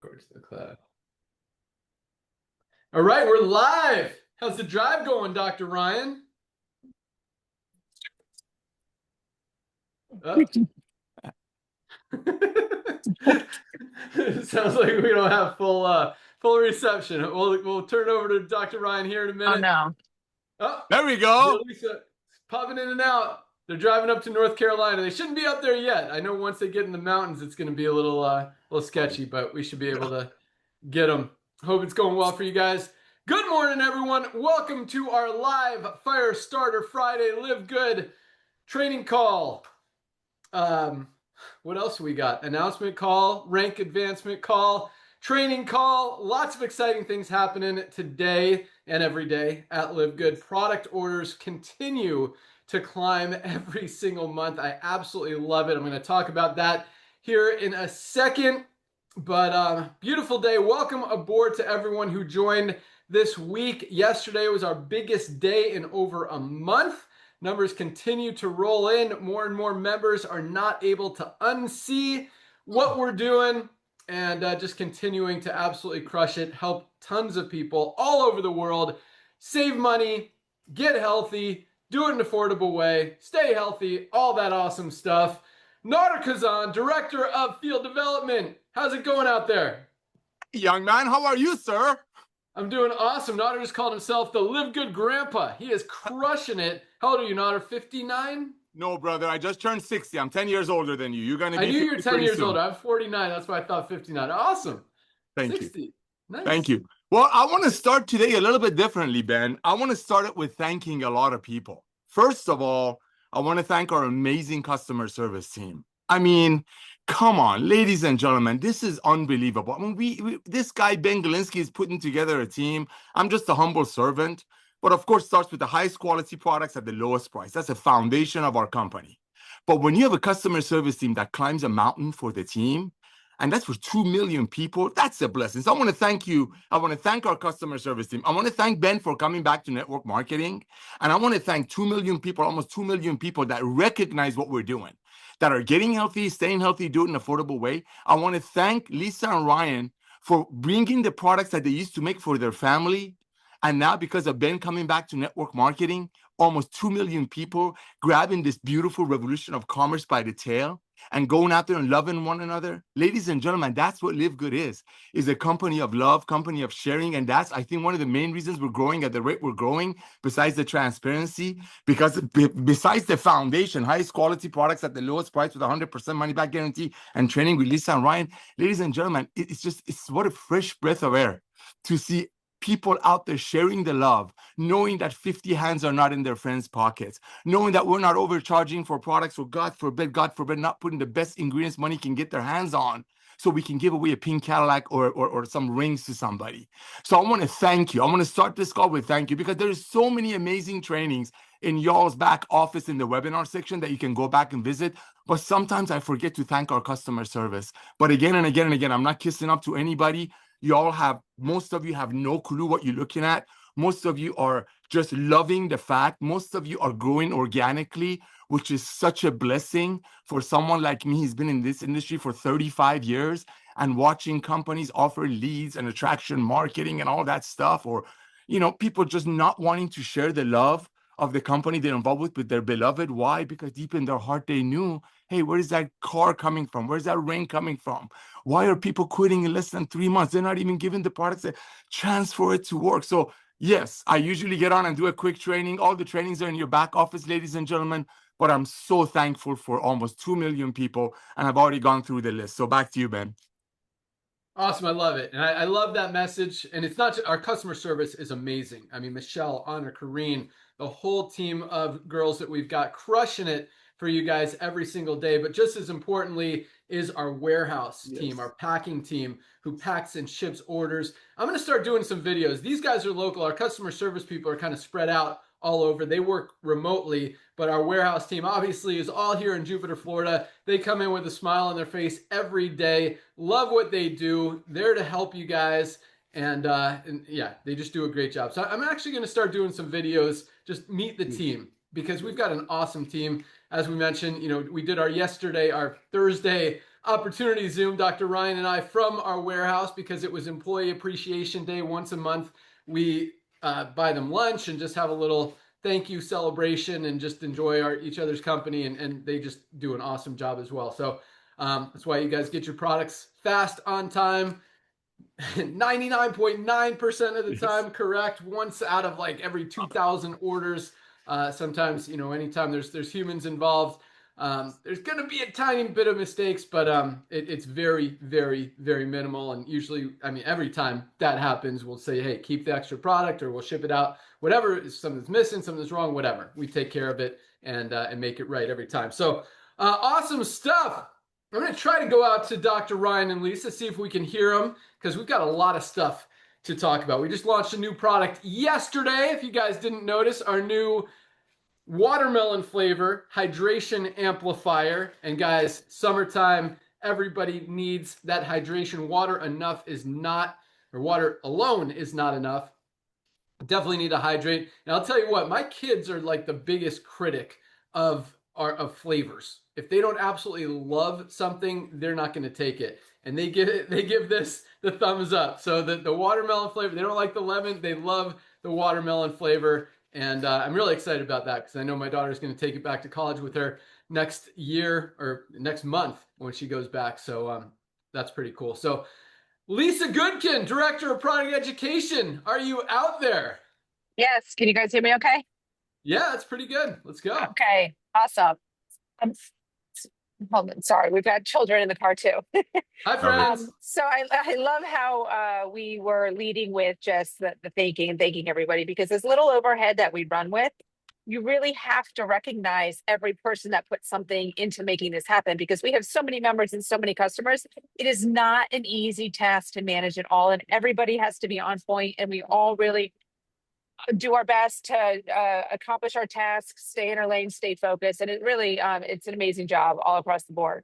Towards the cloud. All right, we're live. How's the drive going, Dr. Ryan? Oh. Sounds like we don't have full reception. We'll turn it over to Dr. Ryan here in a minute. Oh no. Oh, there we go. Lisa popping in and out. They're driving up to North Carolina. They shouldn't be up there yet. I know once they get in the mountains, it's going to be a little sketchy, but we should be able to get them. Hope it's going well for you guys. Good morning, everyone. Welcome to our live Firestarter Friday Live Good training call. What else we got? Announcement call, rank advancement call, training call. Lots of exciting things happening today and every day at Live Good. Product orders continue to climb every single month. I absolutely love it. I'm going to talk about that here in a second. But beautiful day. Welcome aboard to everyone who joined this week. Yesterday was our biggest day in over a month. Numbers continue to roll in. More and more members are not able to unsee what we're doing and just continuing to absolutely crush it. Help tons of people all over the world save money, get healthy, do it in an affordable way, stay healthy, all that awesome stuff. Nader Kazan, Director of Field Development. How's it going out there? Young man, how are you, sir? I'm doing awesome. Nader just called himself the Live Good Grandpa. He is crushing it. How old are you, Nader? 59? No, brother. I just turned 60. I'm 10 years older than you. You're going to be I knew you were 10 years soon. older. I'm 49. That's why I thought 59. Awesome. Thank 60. you. Nice. Thank you. Well, I want to start today a little bit differently, Ben. I want to start it with thanking a lot of people. First of all, I want to thank our amazing customer service team. I mean, come on, ladies and gentlemen, this is unbelievable. I mean, this guy, Ben Galinsky, is putting together a team. I'm just a humble servant, but of course, starts with the highest quality products at the lowest price. That's the foundation of our company. But when you have a customer service team that climbs a mountain for the team, and that's for 2 million people, that's a blessing. So I want to thank you. I want to thank our customer service team. I want to thank Ben for coming back to network marketing. And I want to thank 2 million people, almost 2 million people that recognize what we're doing, that are getting healthy, staying healthy, do it in an affordable way. I want to thank Lisa and Ryan for bringing the products that they used to make for their family. And now, because of Ben coming back to network marketing, almost 2 million people grabbing this beautiful revolution of commerce by the tail and going out there and loving one another. Ladies and gentlemen, that's what Live Good is a company of love, company of sharing. And that's, I think, one of the main reasons we're growing at the rate we're growing, besides the transparency, because besides the foundation, highest quality products at the lowest price with 100% money back guarantee and training with Lisa and Ryan. Ladies and gentlemen, it's what a fresh breath of air to see people out there sharing the love, knowing that 50 hands are not in their friends' pockets, knowing that we're not overcharging for products, or God forbid, not putting the best ingredients money can get their hands on, so we can give away a pink Cadillac or some rings to somebody. So I want to thank you. I want to start this call with thank you, because there's so many amazing trainings in y'all's back office in the webinar section that you can go back and visit. But sometimes I forget to thank our customer service. But again and again and again, I'm not kissing up to anybody. Most of you have no clue what you're looking at. Most of you are just loving the fact. Most of you are growing organically, which is such a blessing for someone like me. He's been in this industry for 35 years and watching companies offer leads and attraction marketing and all that stuff, or, people just not wanting to share the love of the company they're involved with their beloved. Why? Because deep in their heart, they knew, hey, where is that car coming from? Where's that ring coming from? Why are people quitting in less than 3 months? They're not even given the products a chance for it to work. So yes, I usually get on and do a quick training. All the trainings are in your back office, ladies and gentlemen. But I'm so thankful for almost 2 million people, and I've already gone through the list. So back to you, Ben. Awesome. I love it. And I love that message. And it's not just, our customer service is amazing. I mean, Michelle, Anna, Kareen, the whole team of girls that we've got crushing it for you guys every single day. But just as importantly is our warehouse team, our packing team who packs and ships orders. I'm going to start doing some videos. These guys are local. Our customer service people are kind of spread out all over. They work remotely, but our warehouse team obviously is all here in Jupiter, Florida. They come in with a smile on their face every day. Love what they do. They're to help you guys. And yeah, they just do a great job. So I'm actually going to start doing some videos, just meet the team, because we've got an awesome team. As we mentioned, we did our Thursday opportunity Zoom Dr. Ryan and I from our warehouse because it was Employee Appreciation Day. Once a month, we buy them lunch and just have a little thank you celebration and just enjoy each other's company. And they just do an awesome job as well. So that's why you guys get your products fast, on time, 99.9% of the time correct. Once out of like every 2,000 orders. Sometimes, anytime there's humans involved, there's going to be a tiny bit of mistakes, but it's very, very, very minimal. And usually, every time that happens, we'll say, hey, keep the extra product, or we'll ship it out. Whatever, if something's missing, something's wrong, whatever. We take care of it and make it right every time. So awesome stuff. I'm going to try to go out to Dr. Ryan and Lisa, see if we can hear them, because we've got a lot of stuff to talk about. We just launched a new product yesterday. If you guys didn't notice, our new watermelon flavor hydration amplifier. And guys, summertime, everybody needs that hydration. Water alone is not enough. Definitely need to hydrate. And I'll tell you what, my kids are like the biggest critic of flavors. If they don't absolutely love something, they're not going to take it. And they give this the thumbs up. So the watermelon flavor, they don't like the lemon, they love the watermelon flavor. And I'm really excited about that because I know my daughter's going to take it back to college with her next year or next month when she goes back. So that's pretty cool. So Lisa Goodkin, Director of Product Education, are you out there? Yes. Can you guys hear me okay? Yeah, that's pretty good. Let's go. Okay. Awesome. Hold on. Sorry. We've got children in the car too. Hi, friends. So I love how we were leading with just the thanking and thanking everybody, because this little overhead that we run with, you really have to recognize every person that put something into making this happen, because we have so many members and so many customers. It is not an easy task to manage it all, and everybody has to be on point, and we all really do our best to accomplish our tasks, stay in our lane, stay focused. And it really, it's an amazing job all across the board.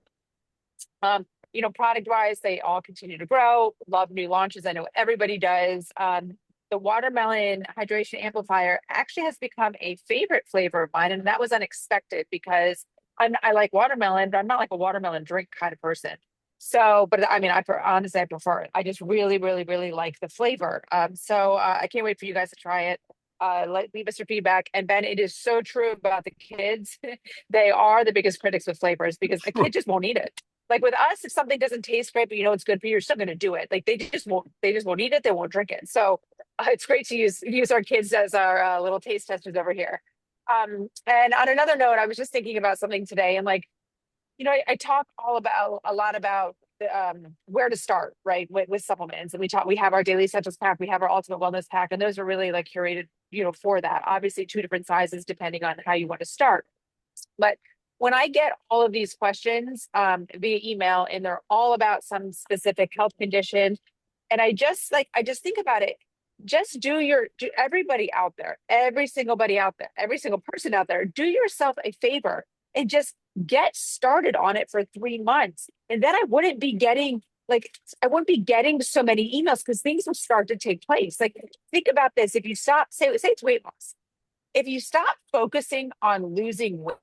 Product wise, they all continue to grow. Love new launches. I know everybody does. The watermelon hydration amplifier actually has become a favorite flavor of mine. And that was unexpected because I like watermelon, but I'm not like a watermelon drink kind of person. So, but honestly, I prefer it. I just really, really, really like the flavor. So I can't wait for you guys to try it. Leave us your feedback. And Ben, it is so true about the kids. They are the biggest critics with flavors because a kid just won't eat it. Like with us, if something doesn't taste great, but it's good for you, you're still going to do it. Like they just won't eat it. They won't drink it. So it's great to use our kids as our little taste testers over here. And on another note, I was just thinking about something today, and I talk a lot about where to start, right, with supplements. And we have our daily essentials pack, we have our ultimate wellness pack, and those are really like curated, for that. Obviously, 2 different sizes depending on how you want to start. But when I get all of these questions via email, and they're all about some specific health condition, and I just think about it. Just do everybody out there, every single person out there, do yourself a favor and just get started on it for 3 months. And then I wouldn't be getting so many emails, because things will start to take place. Like, think about this. If you stop, say it's weight loss. If you stop focusing on losing weight.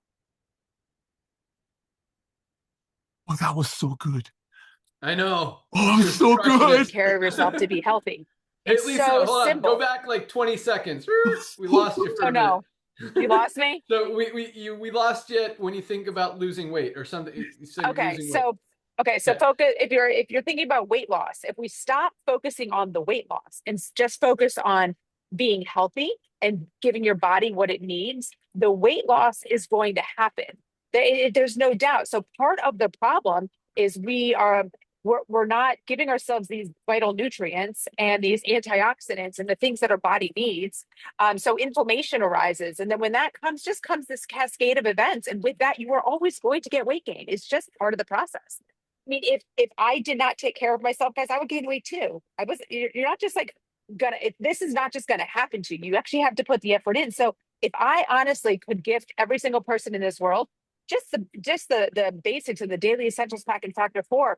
Oh, that was so good. I know. Oh, so good. Take care of yourself to be healthy. Hey, It's Lisa, so hold on. simple. Go back like 20 seconds. We lost you for a minute. No. You lost me? So we lost you when you think about losing weight or something. You said So focus, if you're thinking about weight loss, if we stop focusing on the weight loss and just focus on being healthy and giving your body what it needs, the weight loss is going to happen. There's no doubt. So part of the problem is we're not giving ourselves these vital nutrients and these antioxidants and the things that our body needs. So inflammation arises. And then when that comes this cascade of events. And with that, you are always going to get weight gain. It's just part of the process. I mean, if I did not take care of myself, guys, I would gain weight too. You're not just like this is not just gonna happen to you. You actually have to put the effort in. So if I honestly could gift every single person in this world just the basics of the daily essentials pack and factor 4,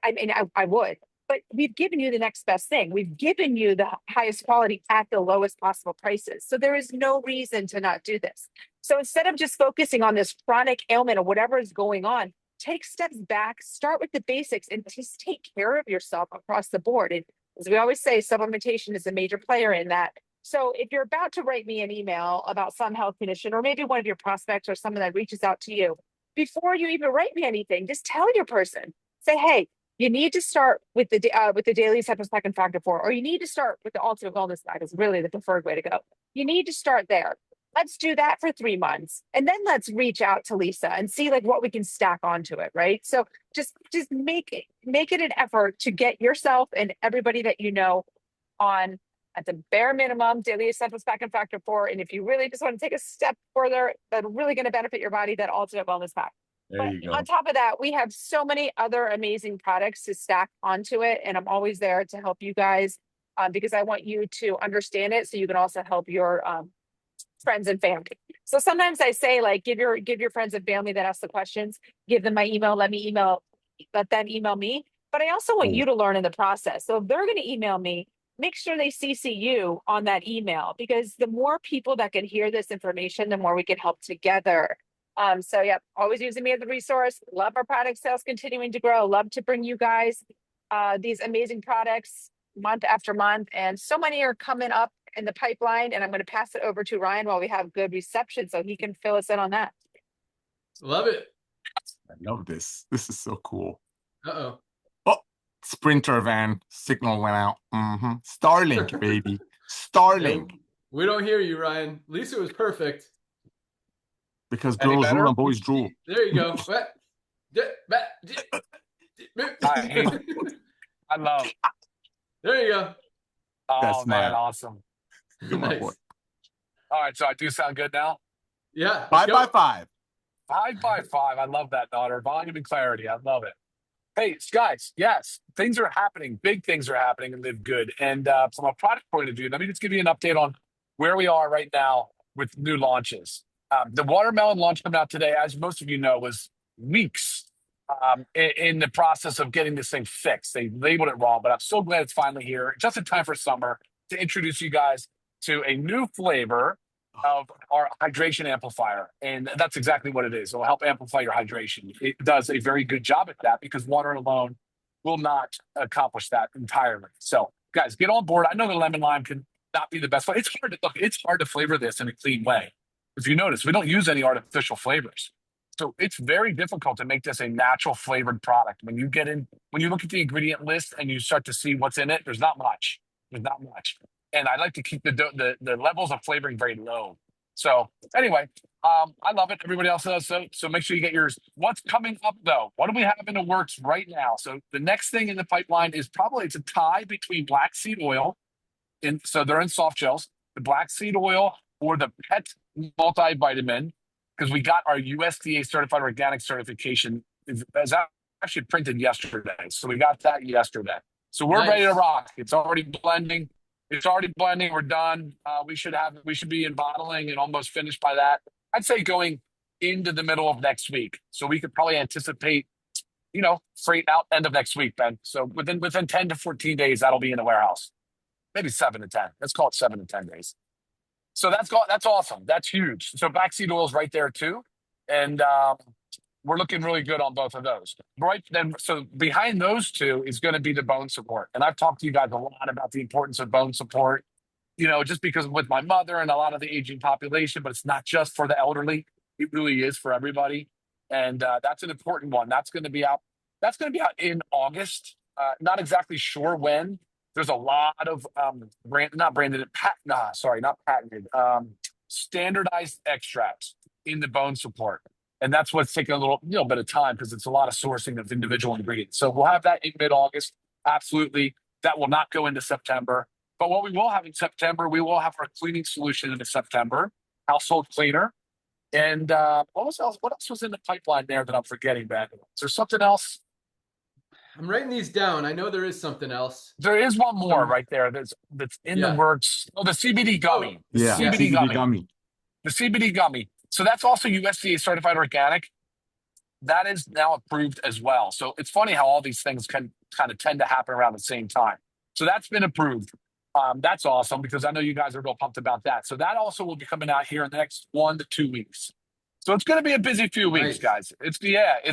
I would. But we've given you the next best thing. We've given you the highest quality at the lowest possible prices. So there is no reason to not do this. So instead of just focusing on this chronic ailment or whatever is going on, take steps back, start with the basics, and just take care of yourself across the board. And as we always say, supplementation is a major player in that. So if you're about to write me an email about some health condition, or maybe one of your prospects or someone that reaches out to you, before you even write me anything, just tell your person, say, hey, you need to start with the daily second factor 4, or you need to start with the ultimate wellness guide is really the preferred way to go. You need to start there. Let's do that for 3 months. And then let's reach out to Lisa and see like what we can stack onto it, right? So just make it an effort to get yourself and everybody that you know on at the bare minimum daily essentials pack and factor 4. And if you really just want to take a step further, that's really going to benefit your body, that ultimate wellness pack. There you go. On top of that, we have so many other amazing products to stack onto it. And I'm always there to help you guys because I want you to understand it so you can also help your friends and family. So sometimes I say, like, give your friends and family that ask the questions, give them my email, let them email me. But I also want you to learn in the process. So if they're going to email me, make sure they CC you on that email, because the more people that can hear this information, the more we can help together. So yeah, always using me as a resource. Love our product sales continuing to grow. Love to bring you guys these amazing products month after month. And so many are coming up in the pipeline. And I'm going to pass it over to Ryan while we have good reception so he can fill us in on that. Love it. I love this. This is so cool. Uh-oh. Oh, Sprinter van signal went out. Starlink, baby. Starlink. We don't hear you, Ryan. Lisa was perfect. Because girls drool and boys drool. There you go. I love. There you go. Oh, That's man, mad. awesome. Nice. All right, so I do sound good now? Yeah. 5 by 5. 5 by 5. I love that, daughter. Volume and clarity. I love it. Hey, guys, yes, things are happening. Big things are happening in LiveGood. And from a product point of view, let me just give you an update on where we are right now with new launches. The watermelon launch coming out today, as most of you know, was weeks in the process of getting this thing fixed. They labeled it wrong, but I'm so glad it's finally here, just in time for summer, to introduce you guys to a new flavor of our hydration amplifier. And that's exactly what it is. It will help amplify your hydration. It does a very good job at that because water alone will not accomplish that entirely. So guys, get on board. I know the lemon lime can not be the best. It's hard to flavor this in a clean way. If you notice, we don't use any artificial flavors. So it's very difficult to make this a natural flavored product. When you look at the ingredient list and you start to see what's in it, there's not much. And I like to keep the levels of flavoring very low. So anyway, I love it. Everybody else does so make sure you get yours. What's coming up though? What do we have in the works right now? So the next thing in the pipeline is it's a tie between black seed oil, so they're in soft gels, the black seed oil or the pet multivitamin, because we got our USDA certified organic certification. It's actually printed yesterday. So we got that yesterday. So we're Nice. Uh, ready to rock. It's already blending. We're done. We should be in bottling and almost finished by that. I'd say going into the middle of next week. So we could probably anticipate, freight out end of next week, Ben. So within 10 to 14 days, that'll be in the warehouse. Maybe 7 to 10. Let's call it 7 to 10 days. So that's awesome. That's huge. So black seed oil is right there too. And we're looking really good on both of those. Right then, so behind those two is going to be the bone support. And I've talked to you guys a lot about the importance of bone support, just because with my mother and a lot of the aging population, but it's not just for the elderly. It really is for everybody. And that's an important one. That's going to be out in August. Not exactly sure when. There's a lot of standardized extracts in the bone support. And that's what's taking a little bit of time because it's a lot of sourcing of individual ingredients. So we'll have that in mid-August. Absolutely. That will not go into September. But what we will have in September, we will have our cleaning solution in September, household cleaner. And what else was in the pipeline there that I'm forgetting, Ben? Is there something else? I'm writing these down. I know there is something else. There is one more right there that's in the works. Oh, the CBD gummy. CBD gummy. The CBD gummy. So that's also USDA certified organic. That is now approved as well. So it's funny how all these things can kind of tend to happen around the same time. So that's been approved. That's awesome because I know you guys are real pumped about that. So that also will be coming out here in the next 1 to 2 weeks. So it's going to be a busy few weeks, Nice. guys. It's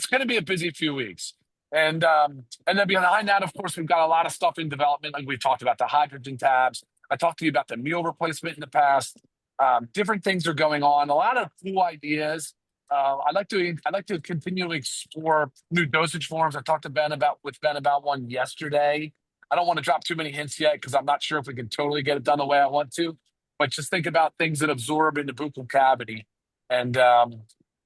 going to be a busy few weeks. And then behind that, of course, we've got a lot of stuff in development. Like we talked about the hydrogen tabs. I talked to you about the meal replacement in the past. Different things are going on. A lot of cool ideas. I'd like to continually explore new dosage forms. I talked to Ben about one yesterday. I don't want to drop too many hints yet because I'm not sure if we can totally get it done the way I want to. But just think about things that absorb in the buccal cavity. And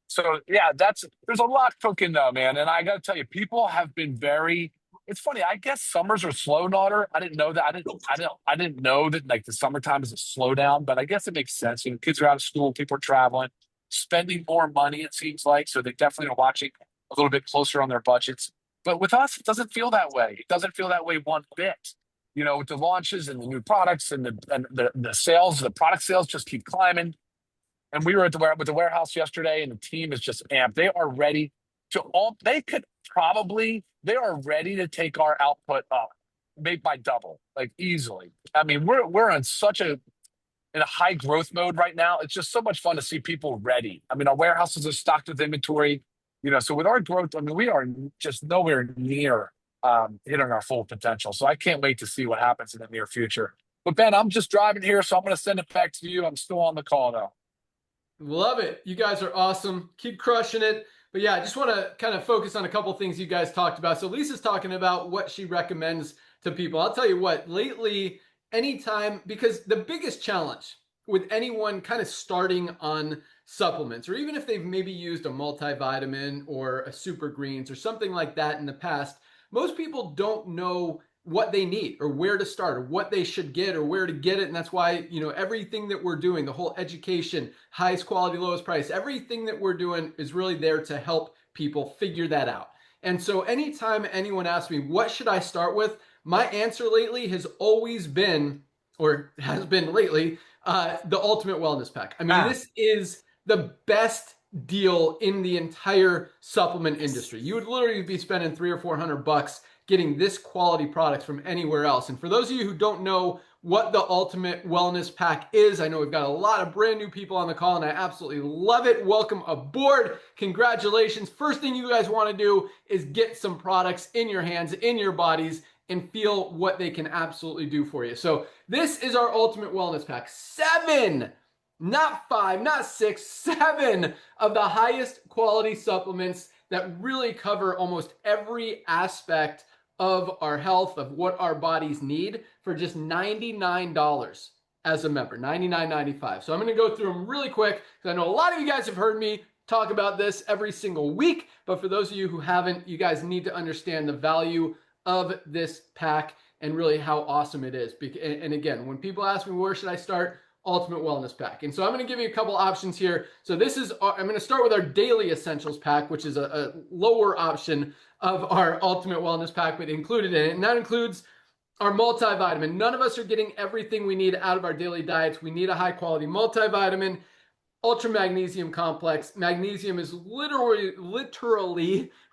so yeah, there's a lot cooking though, man. And I got to tell you, people have been very. It's funny. I guess summers are slow, daughter. I didn't know that. I didn't know that like the summertime is a slowdown. But I guess it makes sense. You know, kids are out of school, people are traveling, spending more money. It seems like so they definitely are watching a little bit closer on their budgets. But with us, it doesn't feel that way. It doesn't feel that way one bit. You know, with the launches and the new products and the sales, the product sales just keep climbing. And we were at the warehouse yesterday, and the team is just amped. They are ready to they are ready to take our output up, maybe by double, like easily. I mean, we're in a high growth mode right now. It's just so much fun to see people ready. I mean, our warehouses are stocked with inventory, you know, so with our growth, I mean, we are just nowhere near hitting our full potential. So I can't wait to see what happens in the near future. But Ben, I'm just driving here, so I'm going to send it back to you. I'm still on the call though. Love it. You guys are awesome. Keep crushing it. But yeah, I just want to kind of focus on a couple things you guys talked about. So Lisa's talking about what she recommends to people. I'll tell you what, lately, anytime, because the biggest challenge with anyone kind of starting on supplements, or even if they've maybe used a multivitamin or a super greens or something like that in the past, most people don't know what they need or where to start or what they should get or where to get it. And that's why, you know, everything that we're doing, the whole education, highest quality, lowest price, everything that we're doing is really there to help people figure that out. And so anytime anyone asks me, what should I start with? My answer lately has always been, or has been lately, the Ultimate Wellness Pack. I mean, this is the best deal in the entire supplement industry. You would literally be spending $300 or $400 getting this quality product from anywhere else. And for those of you who don't know what the Ultimate Wellness Pack is, I know we've got a lot of brand new people on the call and I absolutely love it. Welcome aboard. Congratulations. First thing you guys want to do is get some products in your hands, in your bodies, and feel what they can absolutely do for you. So this is our Ultimate Wellness Pack. 7, not 5, not 6, 7 of the highest quality supplements that really cover almost every aspect of our health, of what our bodies need, for just $99 as a member, $99.95. So I'm going to go through them really quick because I know a lot of you guys have heard me talk about this every single week, but for those of you who haven't, you guys need to understand the value of this pack and really how awesome it is. And again, when people ask me, where should I start? Ultimate Wellness Pack. And so I'm going to give you a couple options here. So this is, I'm going to start with our Daily Essentials Pack, which is a lower option of our Ultimate Wellness Pack, but included in it. And that includes our multivitamin. None of us are getting everything we need out of our daily diets. We need a high quality multivitamin. Ultra magnesium complex. Magnesium is literally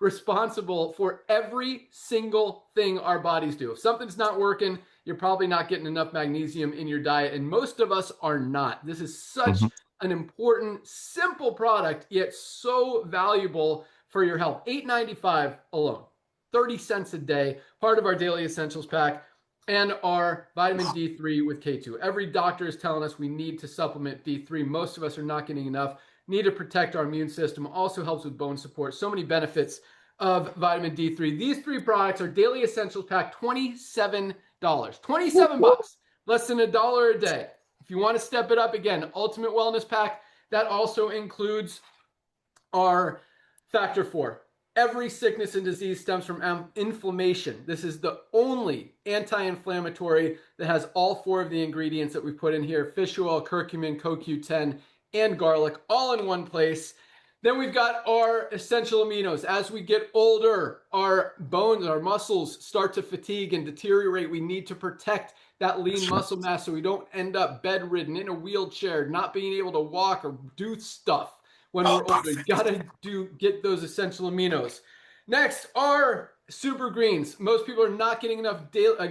responsible for every single thing our bodies do. If something's not working, you're probably not getting enough magnesium in your diet, and most of us are not. This is such an important, simple product, yet so valuable for your health. $8.95 alone, 30 cents a day, part of our Daily Essentials Pack, and our vitamin D3 with K2. Every doctor is telling us we need to supplement D3. Most of us are not getting enough. Need to protect our immune system. Also helps with bone support. So many benefits of vitamin D3. These 3 products are Daily Essentials Pack, $27. 27 bucks, less than $1 a day. If you want to step it up, again, Ultimate Wellness Pack, that also includes our Factor 4. Every sickness and disease stems from inflammation. This is the only anti-inflammatory that has all 4 of the ingredients that we put in here: fish oil, curcumin, CoQ10, and garlic, all in one place. Then we've got our essential aminos. As we get older, our bones, our muscles start to fatigue and deteriorate. We need to protect that lean muscle mass so we don't end up bedridden, in a wheelchair, not being able to walk or do stuff when we're older. You gotta get those essential aminos. Next, our super greens. Most people are not getting enough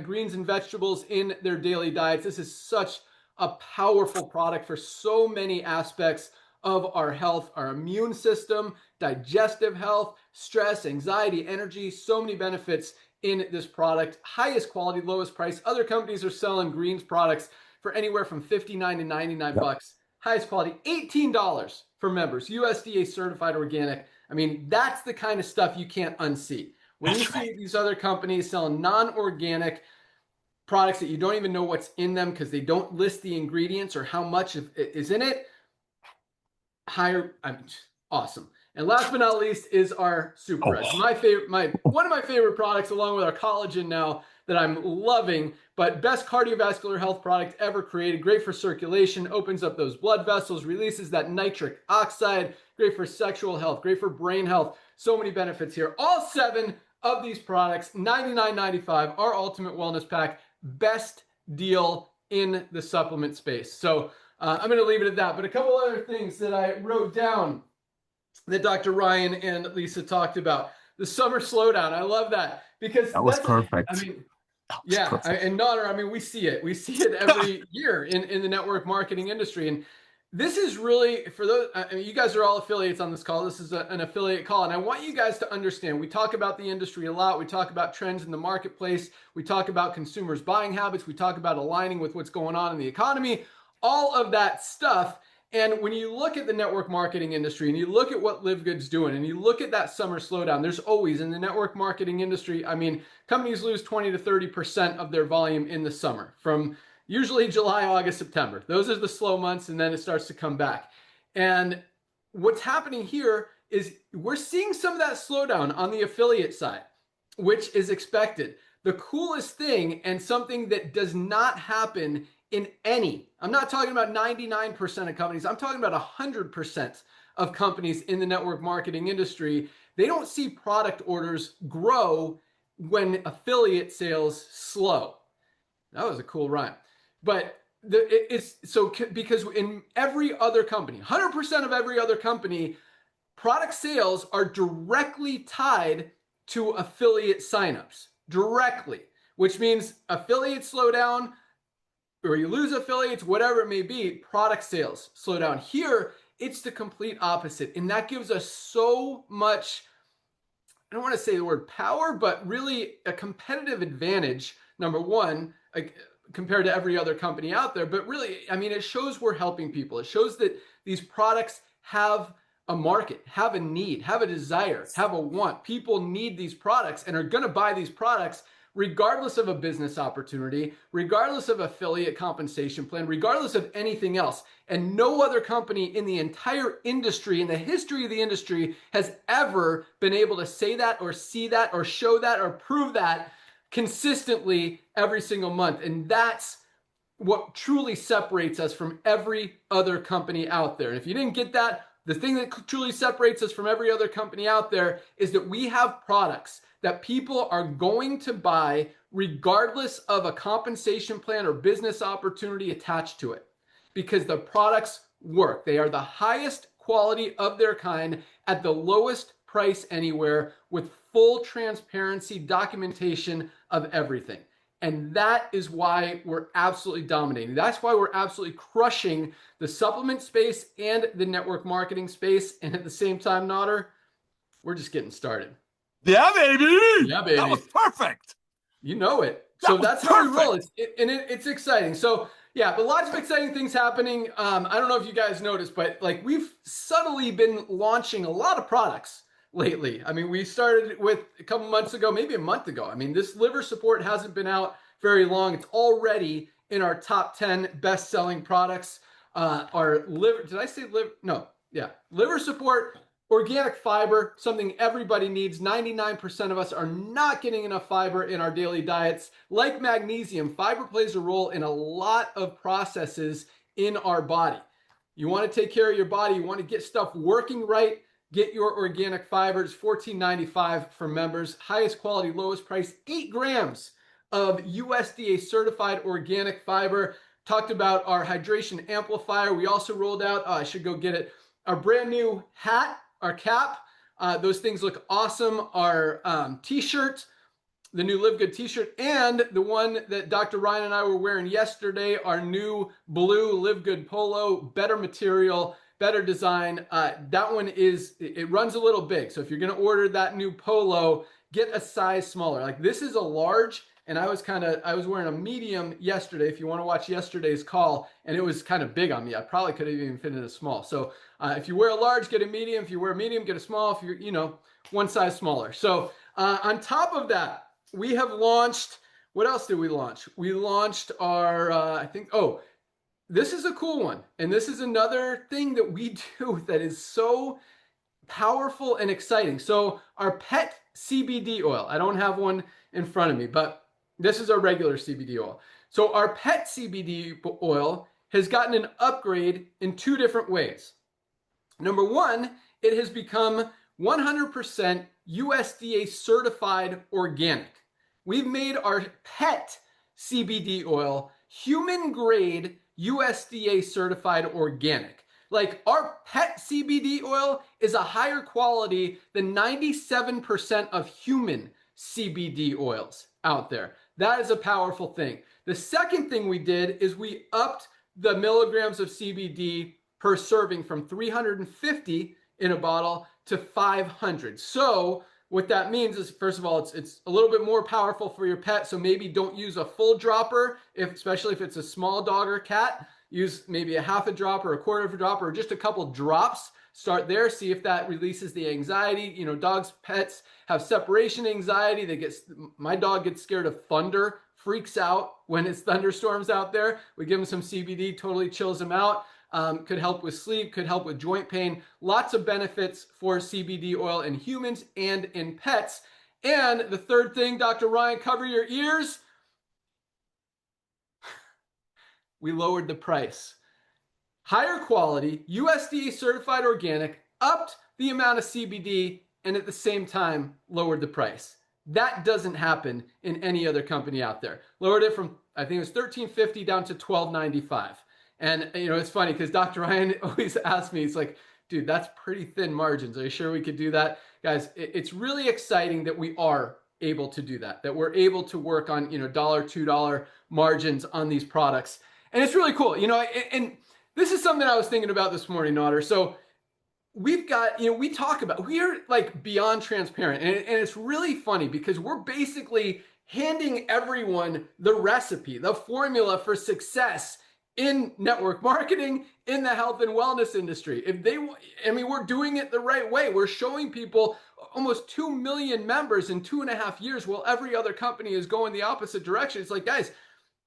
greens and vegetables in their daily diets. This is such a powerful product for so many aspects of our health, our immune system, digestive health, stress, anxiety, energy, so many benefits in this product. Highest quality, lowest price. Other companies are selling greens products for anywhere from 59 to 99 bucks. Highest quality, $18 for members, USDA certified organic. I mean, that's the kind of stuff you can't unsee. When you see these other companies selling non-organic products that you don't even know what's in them because they don't list the ingredients or how much is in it, awesome. And last but not least is our superreds. One of my favorite products, along with our collagen now, that I'm loving, but best cardiovascular health product ever created. Great for circulation, opens up those blood vessels, releases that nitric oxide, great for sexual health, great for brain health. So many benefits here. All 7 of these products, $99.95, our ultimate wellness pack, best deal in the supplement space. So I'm going to leave it at that. But a couple other things that I wrote down that Dr. Ryan and Lisa talked about. The summer slowdown. I love that because that was perfect. I mean, yeah, and Nader, I mean, we see it. We see it every year in the network marketing industry. And this is really, for those, I mean, you guys are all affiliates on this call. This is an affiliate call. And I want you guys to understand, we talk about the industry a lot. We talk about trends in the marketplace. We talk about consumers' buying habits. We talk about aligning with what's going on in the economy, all of that stuff. And when you look at the network marketing industry and you look at what LiveGood's doing and you look at that summer slowdown, there's always in the network marketing industry, I mean, companies lose 20 to 30% of their volume in the summer from usually July, August, September. Those are the slow months, and then it starts to come back. And what's happening here is we're seeing some of that slowdown on the affiliate side, which is expected. The coolest thing, and something that does not happen in any, I'm not talking about 99% of companies, I'm talking about 100% of companies in the network marketing industry, they don't see product orders grow when affiliate sales slow. That was a cool rhyme. But because in every other company, 100% of every other company, product sales are directly tied to affiliate signups, directly, which means affiliates slow down, or you lose affiliates, whatever it may be, product sales slow down. Here, it's the complete opposite. And that gives us so much, I don't want to say the word power, but really a competitive advantage, number one, compared to every other company out there. But really, I mean, it shows we're helping people. It shows that these products have a market, have a need, have a desire, have a want. People need these products and are going to buy these products regardless of a business opportunity, regardless of affiliate compensation plan, regardless of anything else. And no other company in the entire industry, in the history of the industry, has ever been able to say that or see that or show that or prove that consistently every single month. And that's what truly separates us from every other company out there. And if you didn't get that, the thing that truly separates us from every other company out there is that we have products that people are going to buy regardless of a compensation plan or business opportunity attached to it, because the products work. They are the highest quality of their kind at the lowest price anywhere, with full transparency, documentation of everything. And that is why we're absolutely dominating. That's why we're absolutely crushing the supplement space and the network marketing space. And at the same time, Nader, we're just getting started. Yeah, baby. Yeah, baby. That was perfect. You know it. So that's how we roll. It's exciting. So yeah, but lots of exciting things happening. I don't know if you guys noticed, but like we've subtly been launching a lot of products lately. I mean, we started with a couple months ago, maybe a month ago. I mean, this liver support hasn't been out very long. It's already in our top 10 best-selling products. Our liver, did I say liver? No, yeah. Liver support, organic fiber, something everybody needs. 99% of us are not getting enough fiber in our daily diets. Like magnesium, fiber plays a role in a lot of processes in our body. You want to take care of your body. You want to get stuff working right. Get your organic fibers, $14.95 for members. Highest quality, lowest price, 8 grams of USDA certified organic fiber. Talked about our hydration amplifier. We also rolled out, I should go get it, our brand new hat, our cap. Those things look awesome. Our t-shirt, the new LiveGood t-shirt, and the one that Dr. Ryan and I were wearing yesterday, our new blue LiveGood polo, better material, better design. That one it runs a little big. So if you're going to order that new polo, get a size smaller. Like this is a large, and I was wearing a medium yesterday, if you want to watch yesterday's call, and it was kind of big on me. I probably could have even fit in a small. So if you wear a large, get a medium. If you wear a medium, get a small. If you're, one size smaller. So on top of that, we have launched, what else did we launch? We launched our, this is a cool one. And this is another thing that we do that is so powerful and exciting. So our pet CBD oil, I don't have one in front of me, but this is our regular CBD oil. So our pet CBD oil has gotten an upgrade in two different ways. Number one, it has become 100% USDA certified organic. We've made our pet CBD oil human grade USDA certified organic. Like our pet CBD oil is a higher quality than 97% of human CBD oils out there. That is a powerful thing. The second thing we did is we upped the milligrams of CBD per serving from 350 in a bottle to 500. So what that means is, first of all, it's a little bit more powerful for your pet. So maybe don't use a full dropper, especially if it's a small dog or cat. Use maybe a half a drop or a quarter of a drop or just a couple drops. Start there, see if that releases the anxiety. Dogs, pets have separation anxiety. My dog gets scared of thunder, freaks out when it's thunderstorms out there. We give him some CBD, totally chills him out. Could help with sleep, could help with joint pain. Lots of benefits for CBD oil in humans and in pets. And the third thing, Dr. Ryan, cover your ears. We lowered the price. Higher quality, USDA certified organic, upped the amount of CBD, and at the same time lowered the price. That doesn't happen in any other company out there. Lowered it from, I think it was $13.50 down to $12.95. And, it's funny because Dr. Ryan always asks me, he's like, dude, that's pretty thin margins. Are you sure we could do that? Guys, it's really exciting that we are able to do that we're able to work on, $1, $2 margins on these products. And it's really cool, and this is something I was thinking about this morning, Otter. So we've got, we're like beyond transparent. And it's really funny because we're basically handing everyone the recipe, the formula for success in network marketing, in the health and wellness industry. We're doing it the right way. We're showing people almost 2 million members in 2.5 years while every other company is going the opposite direction. It's like, guys,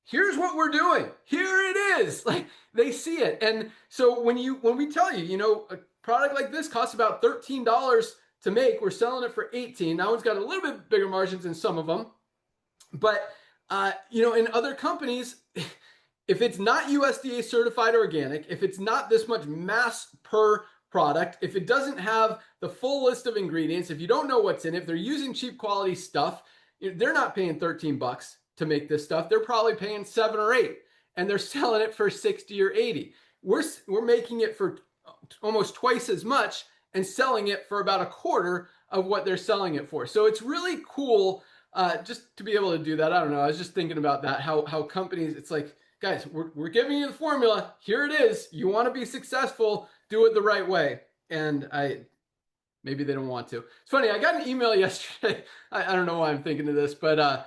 here's what we're doing. Here it is. Like they see it. And so when we tell you, a product like this costs about $13 to make, we're selling it for $18. That one's got a little bit bigger margins than some of them. But, in other companies, if it's not USDA certified organic, if it's not this much mass per product, if it doesn't have the full list of ingredients, if you don't know what's in it, if they're using cheap quality stuff, they're not paying $13 to make this stuff. They're probably paying $7 or $8, and they're selling it for $60 or $80. We're making it for almost twice as much and selling it for about a quarter of what they're selling it for. So it's really cool just to be able to do that. I don't know. I was just thinking about that, how companies, it's like, guys, we're giving you the formula. Here it is. You want to be successful, do it the right way. And maybe they don't want to. It's funny. I got an email yesterday. I don't know why I'm thinking of this, but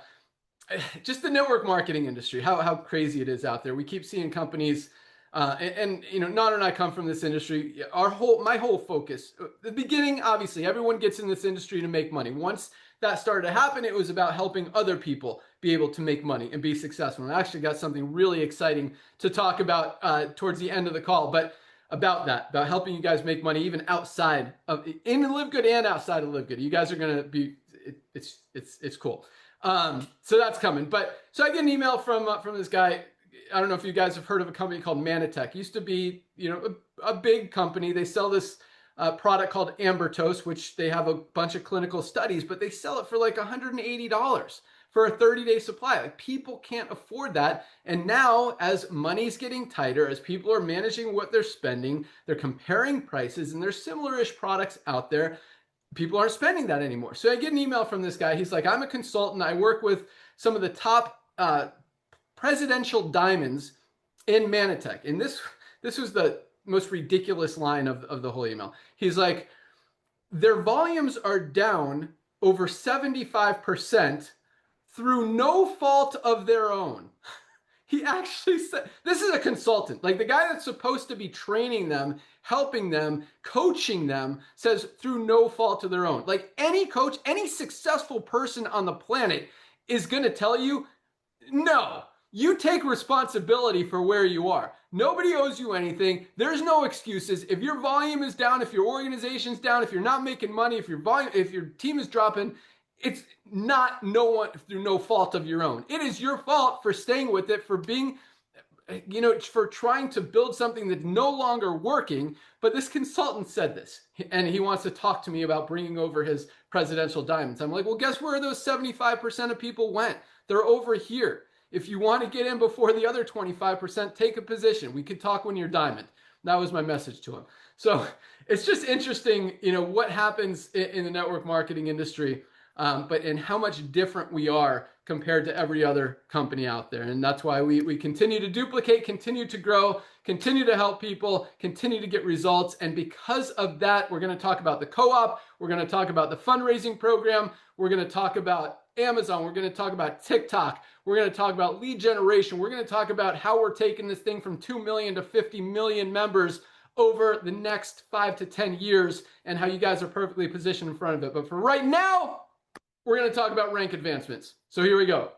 just the network marketing industry, how crazy it is out there. We keep seeing companies, Nader and I come from this industry. My whole focus, the beginning, obviously, everyone gets in this industry to make money. Once that started to happen, it was about helping other people be able to make money and be successful. And I actually got something really exciting to talk about towards the end of the call, but about helping you guys make money even outside of, in LiveGood and outside of LiveGood. You guys are going to be, it's cool. So that's coming. But so I get an email from this guy. I don't know if you guys have heard of a company called Manatech. Used to be, a big company. They sell this product called Ambertose, which they have a bunch of clinical studies, but they sell it for like $180 for a 30-day supply. Like people can't afford that. And now as money's getting tighter, as people are managing what they're spending, they're comparing prices, and there's similar-ish products out there. People aren't spending that anymore. So I get an email from this guy. He's like, I'm a consultant. I work with some of the top presidential diamonds in Manatech. And this was the most ridiculous line of the whole email. He's like, their volumes are down over 75% through no fault of their own. He actually said, this is a consultant, like the guy that's supposed to be training them, helping them, coaching them, says through no fault of their own. Like any coach, any successful person on the planet is going to tell you, no, you take responsibility for where you are. Nobody owes you anything. There's no excuses. If your volume is down, if your organization's down, if you're not making money, if your team is dropping, it's not through no fault of your own. It is your fault for staying with it, for being, for trying to build something that's no longer working. But this consultant said this, and he wants to talk to me about bringing over his presidential diamonds. I'm like, well, guess where those 75% of people went? They're over here. If you want to get in before the other 25%, take a position. We could talk when you're diamond. That was my message to him. So it's just interesting, what happens in the network marketing industry. But in how much different we are compared to every other company out there. And that's why we continue to duplicate, continue to grow, continue to help people, continue to get results. And because of that, we're going to talk about the co-op. We're going to talk about the fundraising program. We're going to talk about Amazon. We're going to talk about TikTok. We're going to talk about lead generation. We're going to talk about how we're taking this thing from 2 million to 50 million members over the next 5 to 10 years and how you guys are perfectly positioned in front of it. But for right now, we're going to talk about rank advancements. So here we go.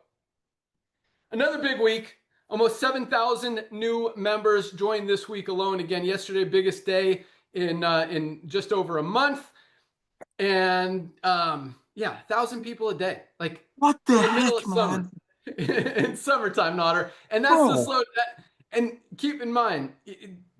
Another big week. Almost 7,000 new members joined this week alone. Again, yesterday, biggest day in just over a month. And 1,000 people a day. Like what the middle heck, of summer. In summertime, Nodder. And that's the slow. And keep in mind,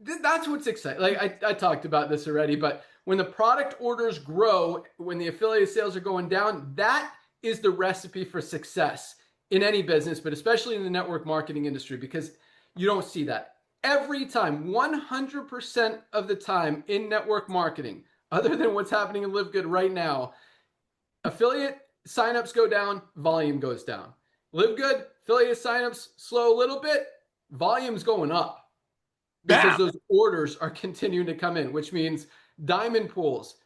that's what's exciting. Like I talked about this already, but when the product orders grow, when the affiliate sales are going down, that is the recipe for success in any business, but especially in the network marketing industry, because you don't see that. Every time, 100% of the time in network marketing, other than what's happening in LiveGood right now, affiliate signups go down, volume goes down. LiveGood, affiliate signups slow a little bit, volume's going up because those orders are continuing to come in, which means diamond pools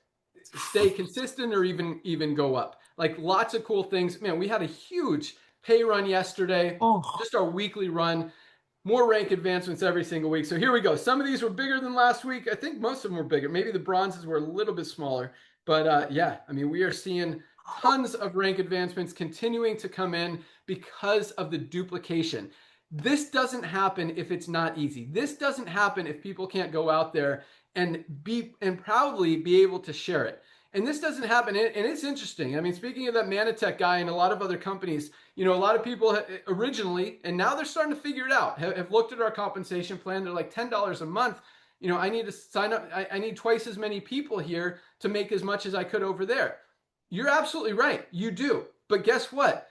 stay consistent or even go up. Like lots of cool things. Man, we had a huge pay run yesterday, just our weekly run, more rank advancements every single week. So here we go. Some of these were bigger than last week. I think most of them were bigger. Maybe the bronzes were a little bit smaller, but we are seeing tons of rank advancements continuing to come in because of the duplication. This doesn't happen if it's not easy. This doesn't happen if people can't go out there and proudly be able to share it. And this doesn't happen. And it's interesting. I mean, speaking of that Manatech guy and a lot of other companies, a lot of people originally, and now they're starting to figure it out, have looked at our compensation plan. They're like $10 a month. I need to sign up. I need twice as many people here to make as much as I could over there. You're absolutely right. You do. But guess what?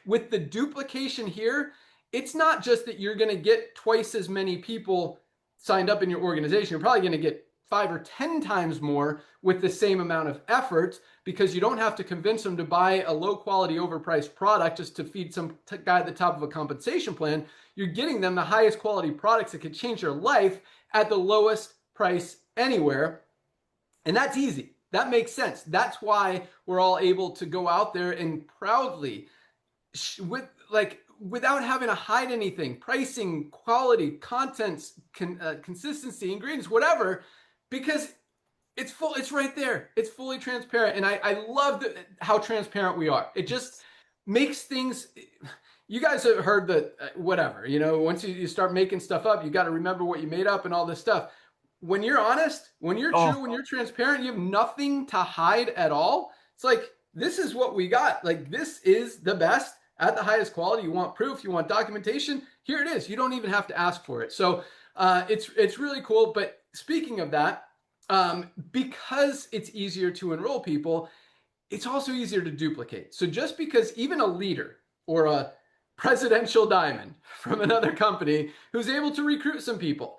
With the duplication here, it's not just that you're going to get twice as many people signed up in your organization. You're probably going to get 5 or 10 times more with the same amount of effort, because you don't have to convince them to buy a low quality overpriced product just to feed some guy at the top of a compensation plan. You're getting them the highest quality products that could change their life at the lowest price anywhere. And that's easy. That makes sense. That's why we're all able to go out there and proudly, without having to hide anything, pricing, quality, contents, consistency, ingredients, whatever, because it's right there. It's fully transparent. And I love how transparent we are. It just makes things, you guys have heard that whatever, once you start making stuff up, you got to remember what you made up and all this stuff. When you're honest, when you're true, when you're transparent, you have nothing to hide at all. It's like, this is what we got. Like, this is the best at the highest quality. You want proof, you want documentation, here it is. You don't even have to ask for it. So it's really cool. But speaking of that, because it's easier to enroll people, it's also easier to duplicate. So just because even a leader or a presidential diamond from another company who's able to recruit some people,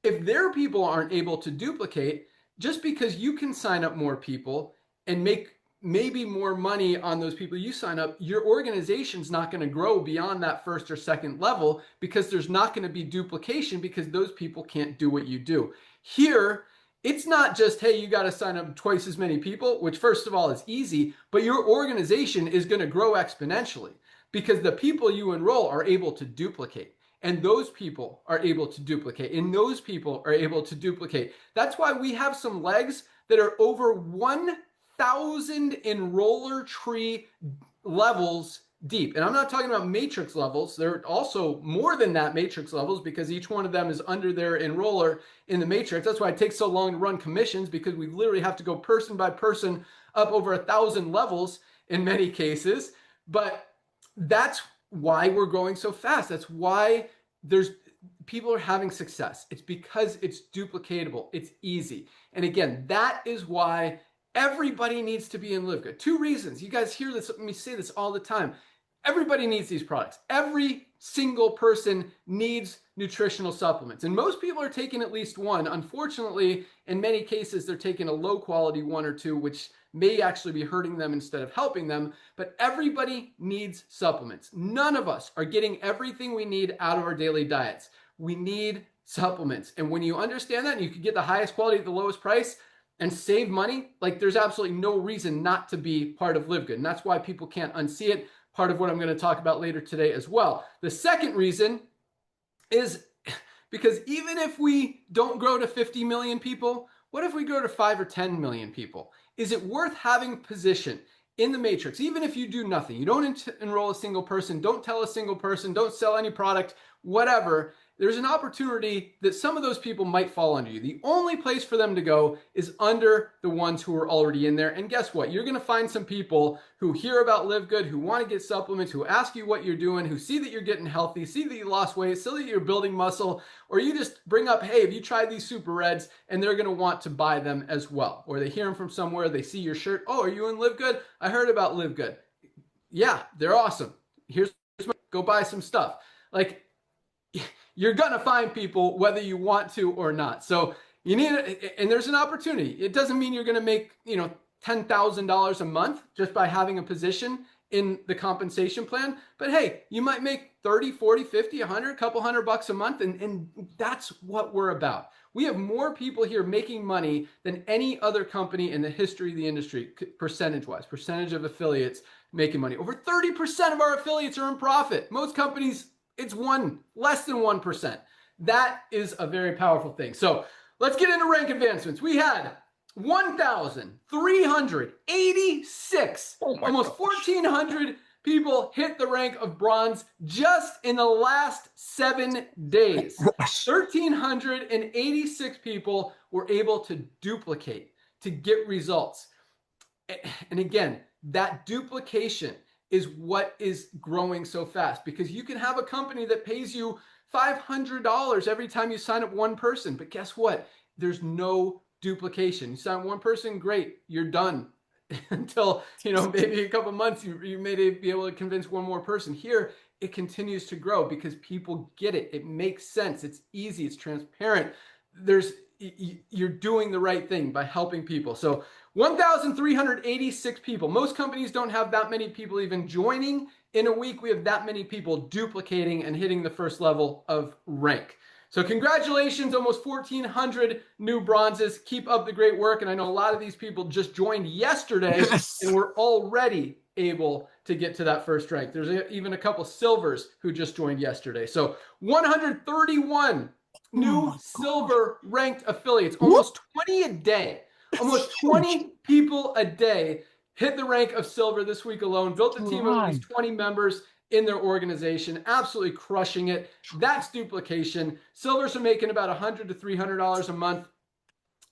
if their people aren't able to duplicate, just because you can sign up more people and make maybe more money on those people you sign up, your organization's not going to grow beyond that first or second level, because there's not going to be duplication, because those people can't do what you do. Here, it's not just, hey, you got to sign up twice as many people, which first of all is easy, but your organization is going to grow exponentially because the people you enroll are able to duplicate. And those people are able to duplicate. And those people are able to duplicate. That's why we have some legs that are over 1,000 enroller tree levels deep. And I'm not talking about matrix levels. They're also more than that matrix levels because each one of them is under their enroller in the matrix. That's why it takes so long to run commissions, because we literally have to go person by person up over 1,000 levels in many cases. But that's why we're growing so fast. That's why people are having success. It's because it's duplicatable. It's easy. And again, that is why everybody needs to be in LiveGood. 2 reasons. You guys hear this, let me say this all the time. Everybody needs these products. Every single person needs nutritional supplements. And most people are taking at least one. Unfortunately, in many cases, they're taking a low quality 1 or 2, which may actually be hurting them instead of helping them. But everybody needs supplements. None of us are getting everything we need out of our daily diets. We need supplements. And when you understand that and you can get the highest quality at the lowest price and save money, like there's absolutely no reason not to be part of LiveGood. And that's why people can't unsee it. Part of what I'm going to talk about later today as well. The second reason is because even if we don't grow to 50 million people, what if we grow to 5 or 10 million people? Is it worth having position in the matrix? Even if you do nothing, you don't enroll a single person, don't tell a single person, don't sell any product, whatever, there's an opportunity that some of those people might fall under you. The only place for them to go is under the ones who are already in there. And guess what? You're going to find some people who hear about LiveGood, who want to get supplements, who ask you what you're doing, who see that you're getting healthy, see that you lost weight, see that you're building muscle, or you just bring up, hey, have you tried these super reds? And they're going to want to buy them as well. Or they hear them from somewhere, they see your shirt. Oh, are you in LiveGood? I heard about LiveGood. Yeah, they're awesome. Go buy some stuff. Like, you're going to find people whether you want to or not. So you need it, and there's an opportunity. It doesn't mean you're going to make, $10,000 a month just by having a position in the compensation plan. But hey, you might make 30, 40, 50, 100, couple $100 a month. And that's what we're about. We have more people here making money than any other company in the history of the industry, percentage-wise, percentage of affiliates making money. Over 30% of our affiliates are in profit. Most companies, it's less than 1%. That is a very powerful thing. So let's get into rank advancements. We had 1,386, almost 1,400 people hit the rank of bronze just in the last 7 days. 1,386 people were able to duplicate, to get results. And again, that duplication is what is growing so fast, because you can have a company that pays you $500 every time you sign up one person. But guess what? There's no duplication. You sign one person, great, you're done. Until, maybe a couple months, you may be able to convince one more person. Here, it continues to grow because people get it. It makes sense. It's easy. It's transparent. You're doing the right thing by helping people. So 1,386 people. Most companies don't have that many people even joining in a week. We have that many people duplicating and hitting the first level of rank. So congratulations, almost 1,400 new bronzes. Keep up the great work. And I know a lot of these people just joined yesterday, and we're already able to get to that first rank. There's even a couple silvers who just joined yesterday. So 131 new silver ranked affiliates, almost 20 a day. Almost 20 people a day hit the rank of silver this week alone. Built a team of at least 20 members in their organization, absolutely crushing it. That's duplication. Silvers are making about $100 to $300 a month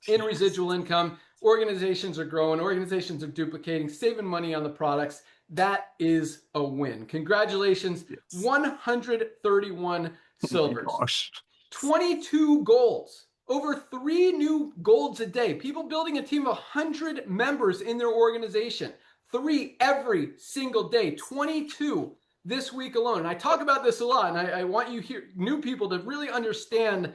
in residual income. Organizations are growing. Organizations are duplicating, saving money on the products. That is a win. Congratulations. Yes. 131 silvers. 22 golds. Over 3 new golds a day. People building a team of 100 members in their organization. 3 every single day. 22 this week alone. And I talk about this a lot, and I want you here, new people, to really understand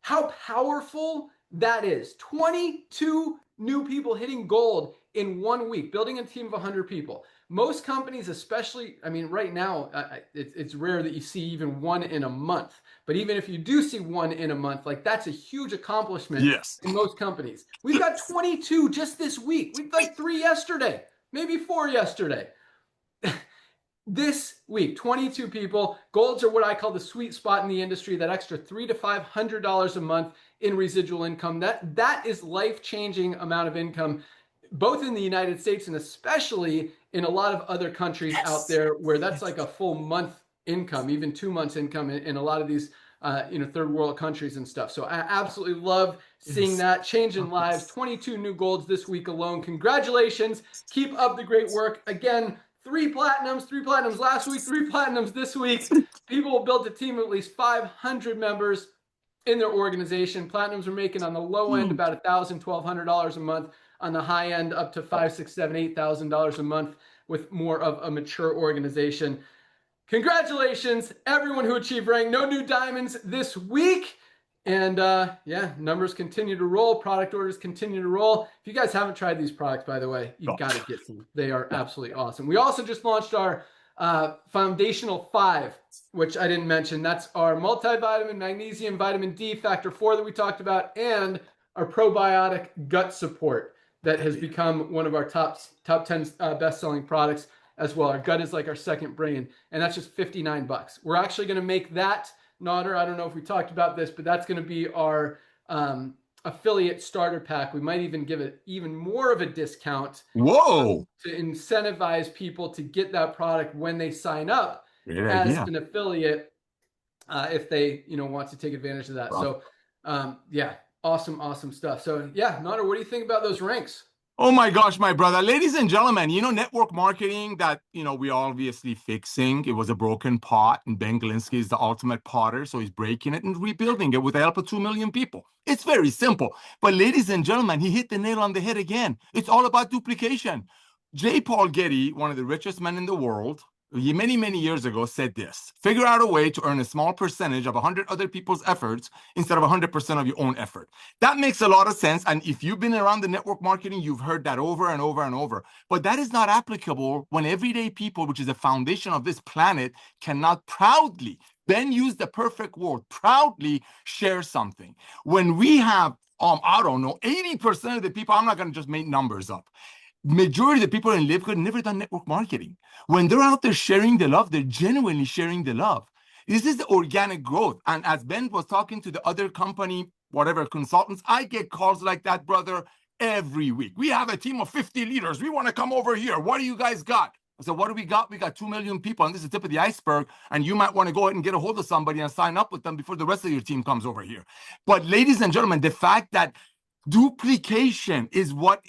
how powerful that is. 22 new people hitting gold in 1 week, building a team of 100 people. Most companies, especially, I mean, right now, it's rare that you see even one in a month. But even if you do see one in a month, like that's a huge accomplishment Yes. in most companies. We've got 22 just this week. We've like 3 yesterday, maybe 4 yesterday. This week, 22 people. Golds are what I call the sweet spot in the industry, that extra $300 to $500 a month in residual income. That is life-changing amount of income, both in the United States and especially in a lot of other countries out there where that's like a full month income, even 2 months income in a lot of these third world countries and stuff. So I absolutely love seeing that, changing lives. 22 new golds this week alone. Congratulations. Keep up the great work. Again, 3 platinums last week, 3 platinums this week. People will build a team of at least 500 members in their organization. Platinums are making on the low end about $1,000, $1,200 a month. On the high end, up to $5,000, $6,000, $7,000, $8,000 a month with more of a mature organization. Congratulations, everyone who achieved rank. No new diamonds this week. And numbers continue to roll. Product orders continue to roll. If you guys haven't tried these products, by the way, you've got to get some. They are absolutely awesome. We also just launched our Foundational 5, which I didn't mention. That's our multivitamin, magnesium, vitamin D, factor 4 that we talked about, and our probiotic gut support that has become one of our top 10 best-selling products as well. Our gut is like our second brain, and that's just $59. We're actually going to make that, Nodder, I don't know if we talked about this, but that's going to be our affiliate starter pack. We might even give it even more of a discount. Whoa! To incentivize people to get that product when they sign up as an affiliate, if they want to take advantage of that. Wow. So awesome stuff. So Nodder, what do you think about those ranks? Oh my gosh, my brother. Ladies and gentlemen, network marketing that, we're obviously fixing. It was a broken pot, and Ben Glinsky is the ultimate potter, so he's breaking it and rebuilding it with the help of 2 million people. It's very simple. But ladies and gentlemen, he hit the nail on the head again. It's all about duplication. J. Paul Getty, one of the richest men in the world, many years ago said this: figure out a way to earn a small percentage of 100 other people's efforts instead of 100% of your own effort. That makes a lot of sense. And if you've been around the network marketing, you've heard that over and over and over. But that is not applicable when everyday people, which is the foundation of this planet, cannot proudly, Ben used the perfect word, proudly share something. When we have, I don't know, 80% of the people, I'm not going to just make numbers up. Majority of the people in LiveGood never done network marketing. When they're out there sharing the love, they're genuinely sharing the love. This is the organic growth. And as Ben was talking to the other company, whatever consultants, I get calls like that, brother, every week. We have a team of 50 leaders. We want to come over here. What do you guys got? I said, what do we got? We got 2 million people, and this is the tip of the iceberg, and you might want to go ahead and get a hold of somebody and sign up with them before the rest of your team comes over here. But ladies and gentlemen, the fact that duplication is what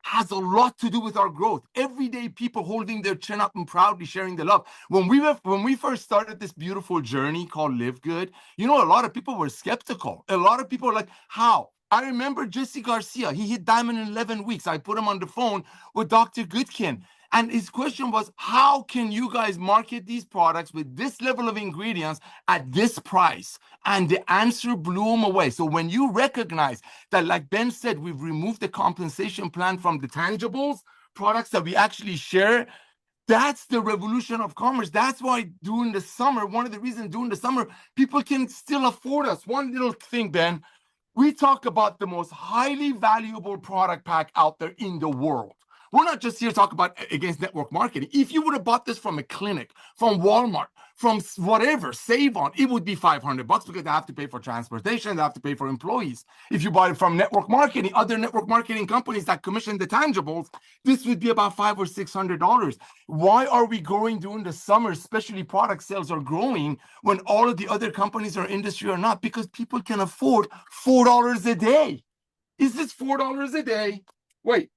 has a lot to do with our growth. Everyday people holding their chin up and proudly sharing the love. When we first started this beautiful journey called LiveGood, a lot of people were skeptical. A lot of people were like, how? I remember Jesse Garcia. He hit diamond in 11 weeks. I put him on the phone with Dr. Goodkin. And his question was, how can you guys market these products with this level of ingredients at this price? And the answer blew him away. So when you recognize that, like Ben said, we've removed the compensation plan from the tangibles, products that we actually share, that's the revolution of commerce. That's why during the summer, one of the reasons during the summer, people can still afford us. One little thing, Ben, we talk about the most highly valuable product pack out there in the world. We're not just here to talk about against network marketing. If you would have bought this from a clinic, from Walmart, from whatever, Save On, it would be $500 because they have to pay for transportation, they have to pay for employees. If you bought it from network marketing, other network marketing companies that commission the tangibles, this would be about $500 or $600. Why are we growing during the summer, especially product sales are growing when all of the other companies or industry are not? Because people can afford $4 a day. Is this $4 a day? Wait.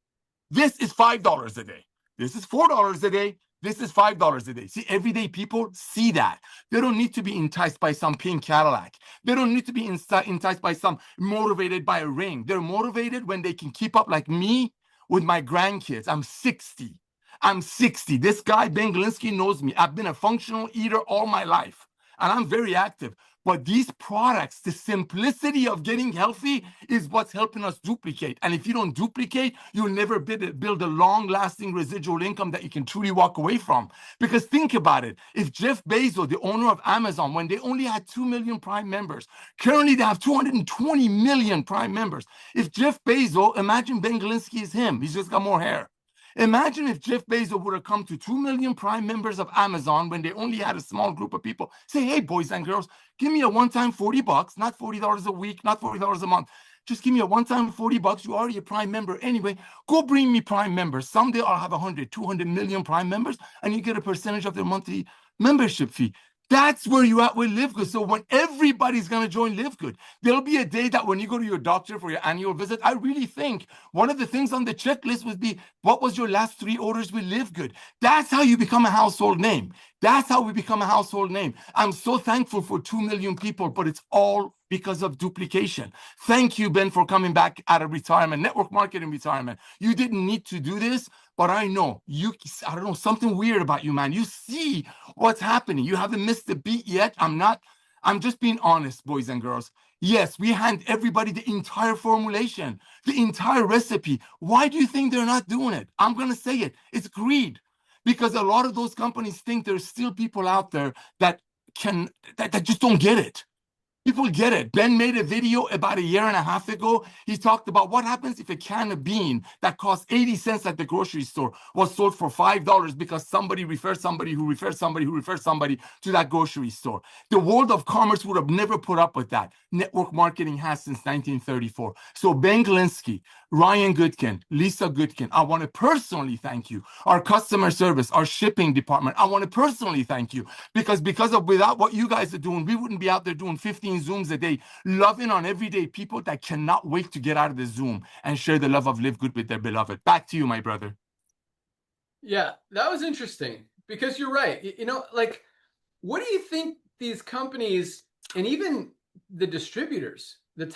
This is $5 a day. This is $4 a day. This is $5 a day. See, everyday people see that. They don't need to be enticed by some pink Cadillac. They don't need to be enticed by some motivated by a ring. They're motivated when they can keep up like me with my grandkids. I'm 60. This guy, Ben Glinsky, knows me. I've been a functional eater all my life. and I'm very active. But these products, the simplicity of getting healthy is what's helping us duplicate. And if you don't duplicate, you'll never build a long-lasting residual income that you can truly walk away from. Because think about it. If Jeff Bezos, the owner of Amazon, when they only had 2 million Prime members, currently they have 220 million Prime members. If Jeff Bezos, imagine Ben Galinsky is him. He's just got more hair. Imagine if Jeff Bezos would have come to 2 million Prime members of Amazon when they only had a small group of people. Say, hey, boys and girls, give me a one-time $40, not $40 a week, not $40 a month. Just give me a one-time $40. You're already a Prime member anyway. Go bring me Prime members. Someday I'll have 100, 200 million Prime members, and you get a percentage of their monthly membership fee. That's where you at with LiveGood. So when everybody's going to join LiveGood, there'll be a day that when you go to your doctor for your annual visit, I really think one of the things on the checklist would be, what was your last 3 orders with LiveGood? That's how you become a household name. That's how we become a household name. I'm so thankful for 2 million people, but it's all because of duplication. Thank you, Ben, for coming back out of retirement, network marketing retirement. You didn't need to do this, but I know I don't know, something weird about you, man. You see what's happening. You haven't missed the beat yet. I'm just being honest, boys and girls. Yes, we hand everybody the entire formulation, the entire recipe. Why do you think they're not doing it? I'm going to say it. It's greed. Because a lot of those companies think there's still people out there that just don't get it. People get it. Ben made a video about 1.5 years ago. He talked about what happens if a can of bean that costs 80 cents at the grocery store was sold for $5 because somebody referred somebody who referred somebody who referred somebody to that grocery store. The world of commerce would have never put up with that. Network marketing has since 1934. So Ben Galinsky, Ryan Goodkin, Lisa Goodkin, I want to personally thank you. Our customer service, our shipping department, I want to personally thank you because without what you guys are doing, we wouldn't be out there doing 15 Zooms a day, loving on everyday people that cannot wait to get out of the Zoom and share the love of LiveGood with their beloved. Back to you, my brother. Yeah, that was interesting because you're right. You know, like, what do you think these companies and even the distributors, the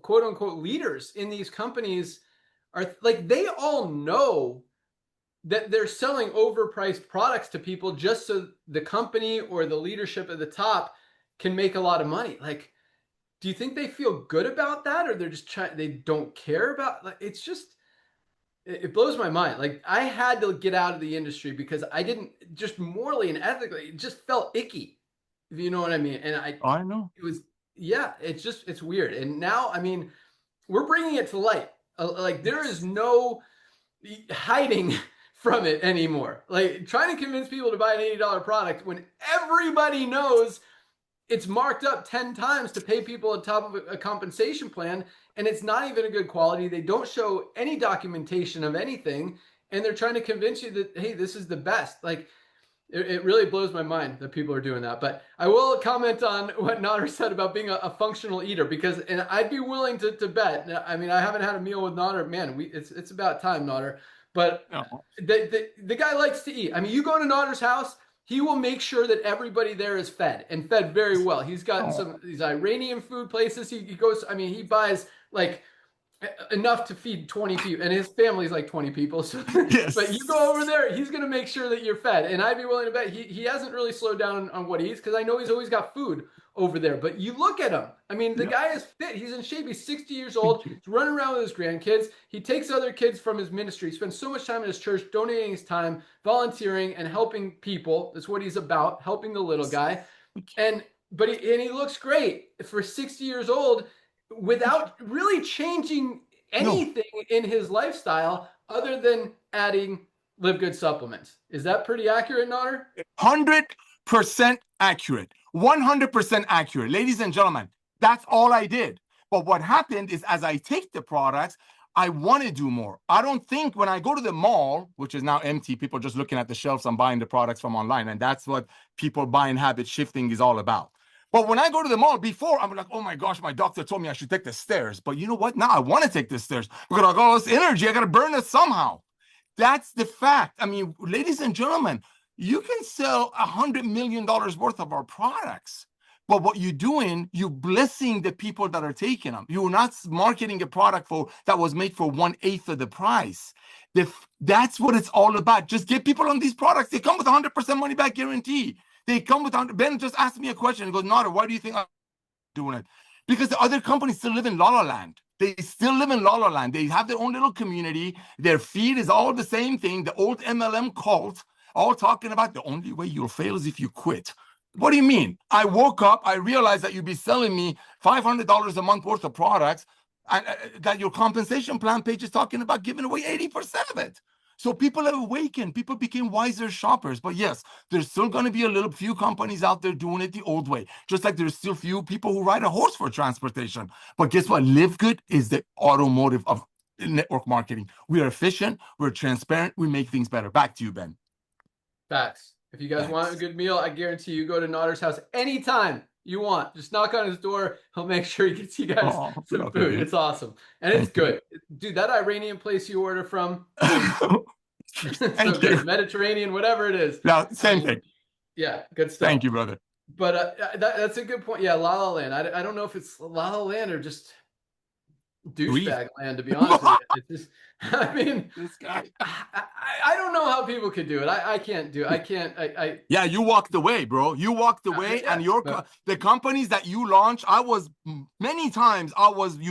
quote unquote leaders in these companies are like? They all know that they're selling overpriced products to people just so the company or the leadership at the top can make a lot of money. Like, do you think they feel good about that, or they're just they don't care about? Like, it's just, it blows my mind. Like, I had to get out of the industry because I didn't, just morally and ethically, it just felt icky, if you know what I mean. And I know it was, yeah, it's weird. And now, I mean, we're bringing it to light. Like, there is no hiding from it anymore. Like, trying to convince people to buy an $80 product when everybody knows it's marked up 10 times to pay people on top of a compensation plan, and it's not even a good quality. They don't show any documentation of anything, and they're trying to convince you that, hey, this is the best. Like, it really blows my mind that people are doing that. But I will comment on what Nader said about being a functional eater, and I'd be willing to bet. I mean, I haven't had a meal with Nader. Man, it's about time, Nader. But the guy likes to eat. I mean, you go to Nader's house, he will make sure that everybody there is fed, and fed very well. He's got these Iranian food places. He goes, I mean, he buys like enough to feed 20 people, and his family's like 20 people. So, yes. But you go over there, he's going to make sure that you're fed. And I'd be willing to bet he hasn't really slowed down on what he eats, because I know he's always got food over there. But you look at him. I mean, the guy is fit. He's in shape. He's 60 years old. He's running around with his grandkids. He takes other kids from his ministry. He spends so much time in his church, donating his time, volunteering, and helping people. That's what he's about, helping the little guy. But he looks great for 60 years old, without really changing anything in his lifestyle other than adding LiveGood supplements. Is that pretty accurate, Nader? 100% accurate. 100% accurate. Ladies and gentlemen, that's all I did. But what happened is, as I take the products, I want to do more. I don't think when I go to the mall, which is now empty, people just looking at the shelves and buying the products from online. And that's what people buying habit shifting is all about. But when I go to the mall, before, I'm like, oh my gosh, my doctor told me I should take the stairs. But you know what? Now I want to take the stairs. Because I got all this energy. I got to burn it somehow. That's the fact. I mean, ladies and gentlemen, you can sell $100 million worth of our products. But what you're doing, you're blessing the people that are taking them. You're not marketing a product that was made for 1/8 of the price. That's what it's all about. Just get people on these products. They come with 100% money back guarantee. They come without. Ben just asked me a question. He goes, Nada, why do you think I'm doing it? Because the other companies still live in La La Land. They still live in La La Land. They have their own little community. Their feed is all the same thing. The old MLM cult, all talking about the only way you'll fail is if you quit. What do you mean? I woke up, I realized that you'd be selling me $500 a month worth of products, and that your compensation plan page is talking about giving away 80% of it. So people have awakened. People became wiser shoppers. But yes, there's still going to be a little few companies out there doing it the old way. Just like there's still few people who ride a horse for transportation. But guess what? LiveGood is the automotive of network marketing. We are efficient. We're transparent. We make things better. Back to you, Ben. Facts. If you guys want a good meal, I guarantee you go to Nader's house anytime you want. Just knock on his door. He'll make sure he gets you guys some food. It's awesome. And it's good. Dude, that Iranian place you order from, so good. Mediterranean, whatever it is. Yeah, same thing. Yeah, good stuff. Thank you, brother. But that's a good point. Yeah, La La Land. I don't know if it's La La Land or just douchebag land, to be honest with you. It's just, I mean, this guy. I don't know how people could do it. I can't do it. I can't. Yeah, you walked away, bro. You walked away, and the companies that you launched, you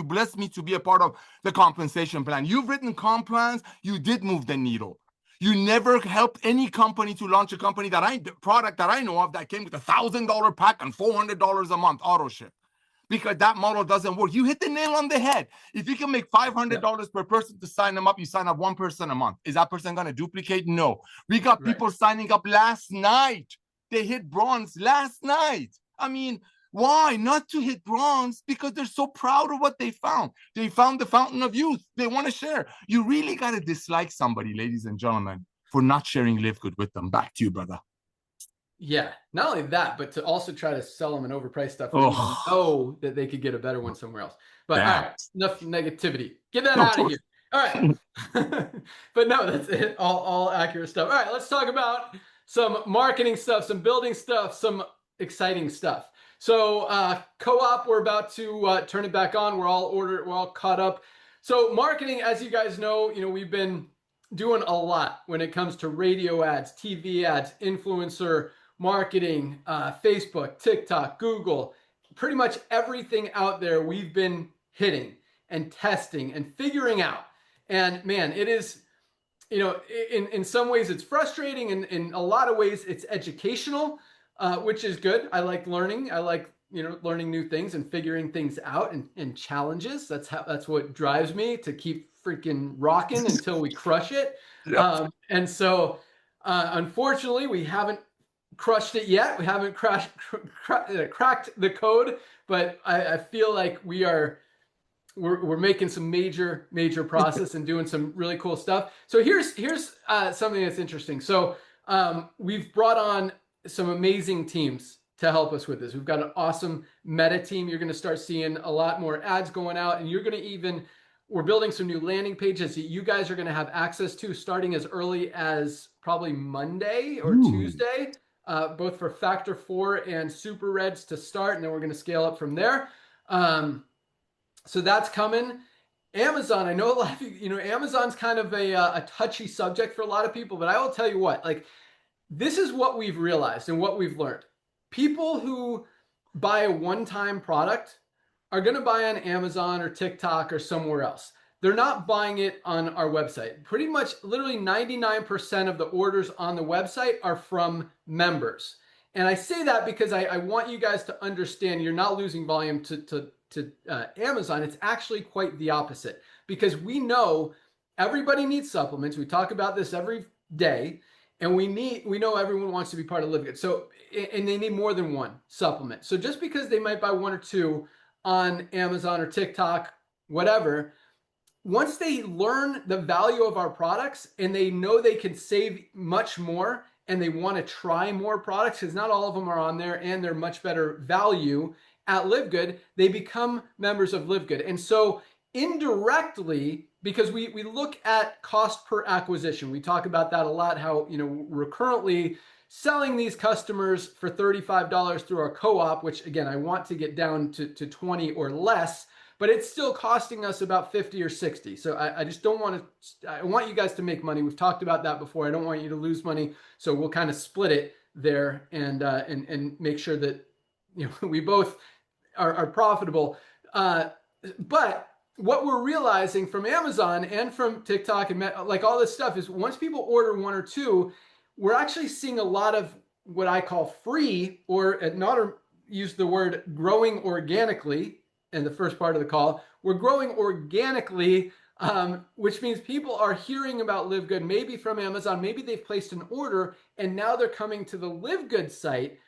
blessed me to be a part of the compensation plan. You've written comp plans. You did move the needle. You never helped any company to launch a product that I know of that came with $1,000 pack and $400 a month auto ship. Because that model doesn't work. You hit the nail on the head. If you can make $500 per person to sign them up, you sign up one person a month. Is that person going to duplicate? No. We got people signing up last night. They hit bronze last night. I mean, why not to hit bronze? Because they're so proud of what they found. They found the fountain of youth. They want to share. You really got to dislike somebody, ladies and gentlemen, for not sharing LiveGood with them. Back to you, brother. Yeah, not only that, but to also try to sell them an overpriced stuff when you know that they could get a better one somewhere else. But all right, enough negativity. Get that out of here. All right. But no, that's it. All accurate stuff. All right, let's talk about some marketing stuff, some building stuff, some exciting stuff. So co-op, we're about to turn it back on. We're all caught up. So marketing, as you guys know, we've been doing a lot when it comes to radio ads, TV ads, influencer marketing, Facebook, TikTok, Google, pretty much everything out there we've been hitting and testing and figuring out. And man, it is, in some ways it's frustrating, and in a lot of ways it's educational, which is good. I like learning. I like, learning new things and figuring things out and challenges. That's what drives me to keep freaking rocking until we crush it. Yep. And so, unfortunately, we haven't crushed it yet. We haven't cracked the code, but I feel like we're making some major process and doing some really cool stuff. So here's something that's interesting. So we've brought on some amazing teams to help us with this. We've got an awesome meta team. You're going to start seeing a lot more ads going out, and you're going to we're building some new landing pages that you guys are going to have access to starting as early as probably Monday or Tuesday, both for Factor 4 and SuperReds to start, and then we're going to scale up from there. So that's coming. Amazon, I know a lot of you, Amazon's kind of a touchy subject for a lot of people, but I will tell you what, this is what we've realized and what we've learned. People who buy a one-time product are going to buy on Amazon or TikTok or somewhere else. They're not buying it on our website. Pretty much literally 99% of the orders on the website are from members. And I say that because I want you guys to understand you're not losing volume to Amazon. It's actually quite the opposite, because we know everybody needs supplements. We talk about this every day, and we know everyone wants to be part of LiveGood. So, and they need more than one supplement. So just because they might buy one or two on Amazon or TikTok, whatever, once they learn the value of our products and they know they can save much more and they want to try more products, because not all of them are on there and they're much better value at LiveGood, they become members of LiveGood. And so indirectly, because we look at cost per acquisition, we talk about that a lot, how we're currently selling these customers for $35 through our co-op, which again, I want to get down to 20 or less, but it's still costing us about 50 or 60. So I just don't want to, I want you guys to make money. We've talked about that before. I don't want you to lose money. So we'll kind of split it there and make sure that we both are profitable. But what we're realizing from Amazon and from TikTok and like all this stuff is once people order one or two, we're actually seeing a lot of what I call free, or not use the word growing organically in the first part of the call. We're growing organically, which means people are hearing about LiveGood, maybe from Amazon, maybe they've placed an order, and now they're coming to the LiveGood site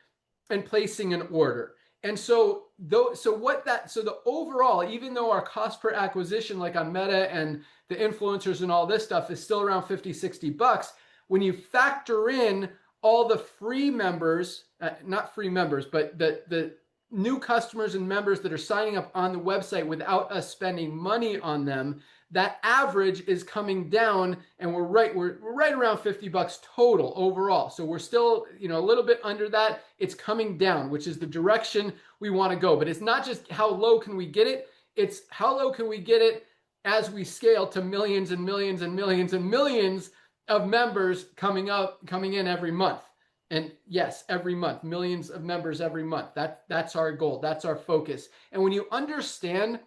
and placing an order. And so the overall, even though our cost per acquisition, like on Meta and the influencers and all this stuff, is still around 50, 60 bucks, when you factor in all the free members, not free members, but the new customers and members that are signing up on the website without us spending money on them, that average is coming down, and we're right around 50 bucks total overall. So we're still, a little bit under that. It's coming down, which is the direction we want to go. But it's not just how low can we get it, it's how low can we get it as we scale to millions and millions and millions and millions of members coming in every month. And yes, every month, millions of members every month. That's our goal. That's our focus. And when you understand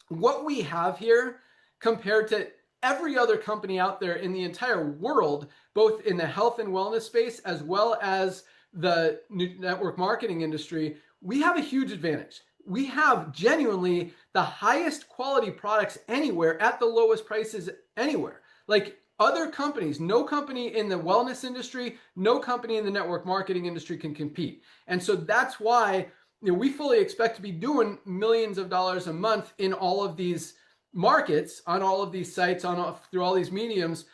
what we have here compared to every other company out there in the entire world, both in the health and wellness space, as well as the network marketing industry, we have a huge advantage. We have genuinely the highest quality products anywhere at the lowest prices anywhere. Like other companies, no company in the wellness industry, no company in the network marketing industry can compete. And so that's why we fully expect to be doing millions of dollars a month in all of these markets, on all of these sites, through all these mediums,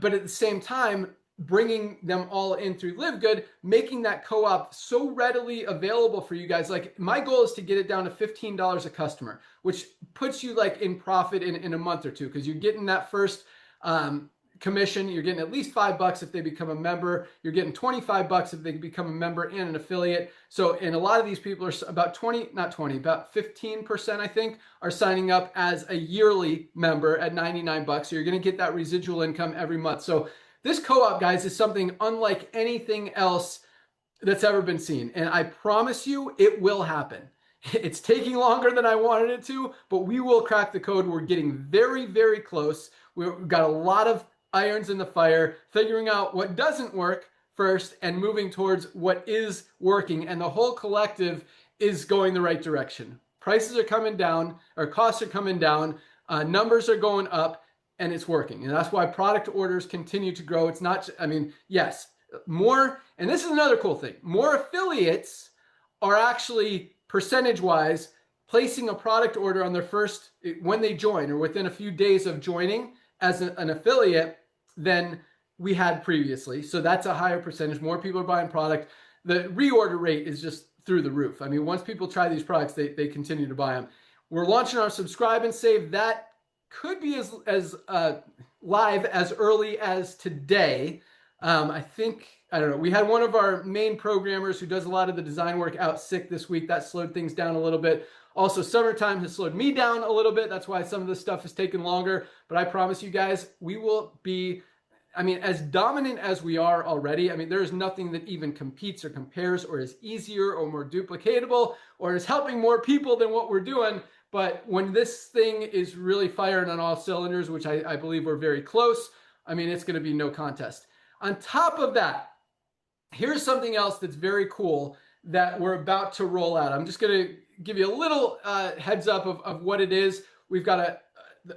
but at the same time, bringing them all in through LiveGood, making that co-op so readily available for you guys. Like my goal is to get it down to $15 a customer, which puts you like in profit in a month or two, because you're getting that first commission. You're getting at least $5 if they become a member. You're getting $25 if they become a member and an affiliate. So, and a lot of these people are about 15%, I think, are signing up as a yearly member at $99. So you're going to get that residual income every month. So this co-op, guys, is something unlike anything else that's ever been seen. And I promise you it will happen. It's taking longer than I wanted it to, but we will crack the code. We're getting very, very close. We've got a lot of irons in the fire, figuring out what doesn't work first and moving towards what is working. And the whole collective is going the right direction. Prices are coming down, or costs are coming down, numbers are going up, and it's working. And that's why product orders continue to grow. It's not, yes, more, and this is another cool thing, more affiliates are actually percentage-wise placing a product order on their first, when they join or within a few days of joining as an affiliate than we had previously. So that's a higher percentage. More people are buying product. The reorder rate is just through the roof. Once people try these products, they continue to buy them. We're launching our subscribe and save. That could be as live as early as today. I don't know. We had one of our main programmers who does a lot of the design work out sick this week. That slowed things down a little bit. Also, summertime has slowed me down a little bit. That's why some of this stuff is taking longer. But I promise you guys, we will be, as dominant as we are already. There is nothing that even competes or compares or is easier or more duplicatable or is helping more people than what we're doing. But when this thing is really firing on all cylinders, which I believe we're very close, it's going to be no contest. On top of that, here's something else that's very cool that we're about to roll out. I'm just going to give you a little heads up of what it is. We've got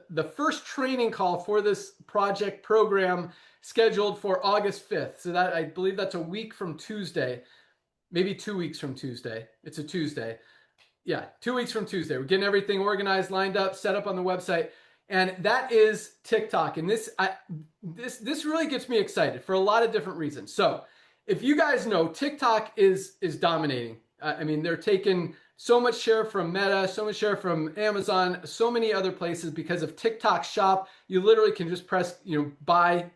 the first training call for this project program scheduled for August 5th. So that, I believe that's a week from Tuesday, maybe 2 weeks from Tuesday. It's a Tuesday. Yeah, 2 weeks from Tuesday. We're getting everything organized, lined up, set up on the website. And that is TikTok. And this really gets me excited for a lot of different reasons. So if you guys know, TikTok is dominating. They're taking so much share from Meta, so much share from Amazon, so many other places because of TikTok Shop. You literally can just press, buy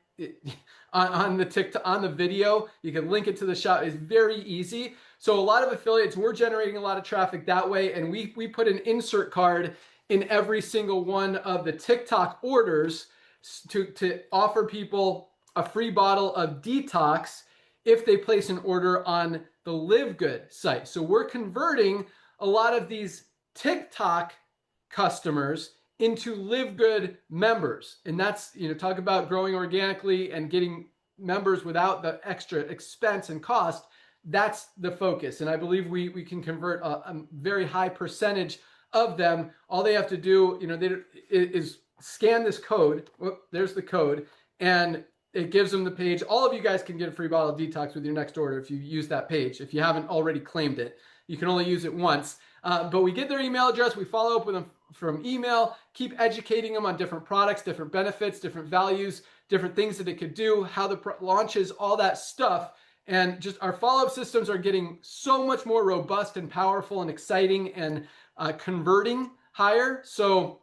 on the video. You can link it to the shop. It's very easy. So a lot of affiliates, we're generating a lot of traffic that way. And we put an insert card in every single one of the TikTok orders to offer people a free bottle of detox if they place an order on the LiveGood site. So we're converting a lot of these TikTok customers into LiveGood members. And that's, talk about growing organically and getting members without the extra expense and cost. That's the focus. And I believe we can convert a very high percentage of them. All they have to do, is scan this code. Whoop, there's the code. And it gives them the page. All of you guys can get a free bottle of detox with your next order if you use that page. If you haven't already claimed it, you can only use it once. But we get their email address. We follow up with them from email, keep educating them on different products, different benefits, different values, different things that it could do, how the launches, all that stuff. And just our follow-up systems are getting so much more robust and powerful and exciting and converting higher. So,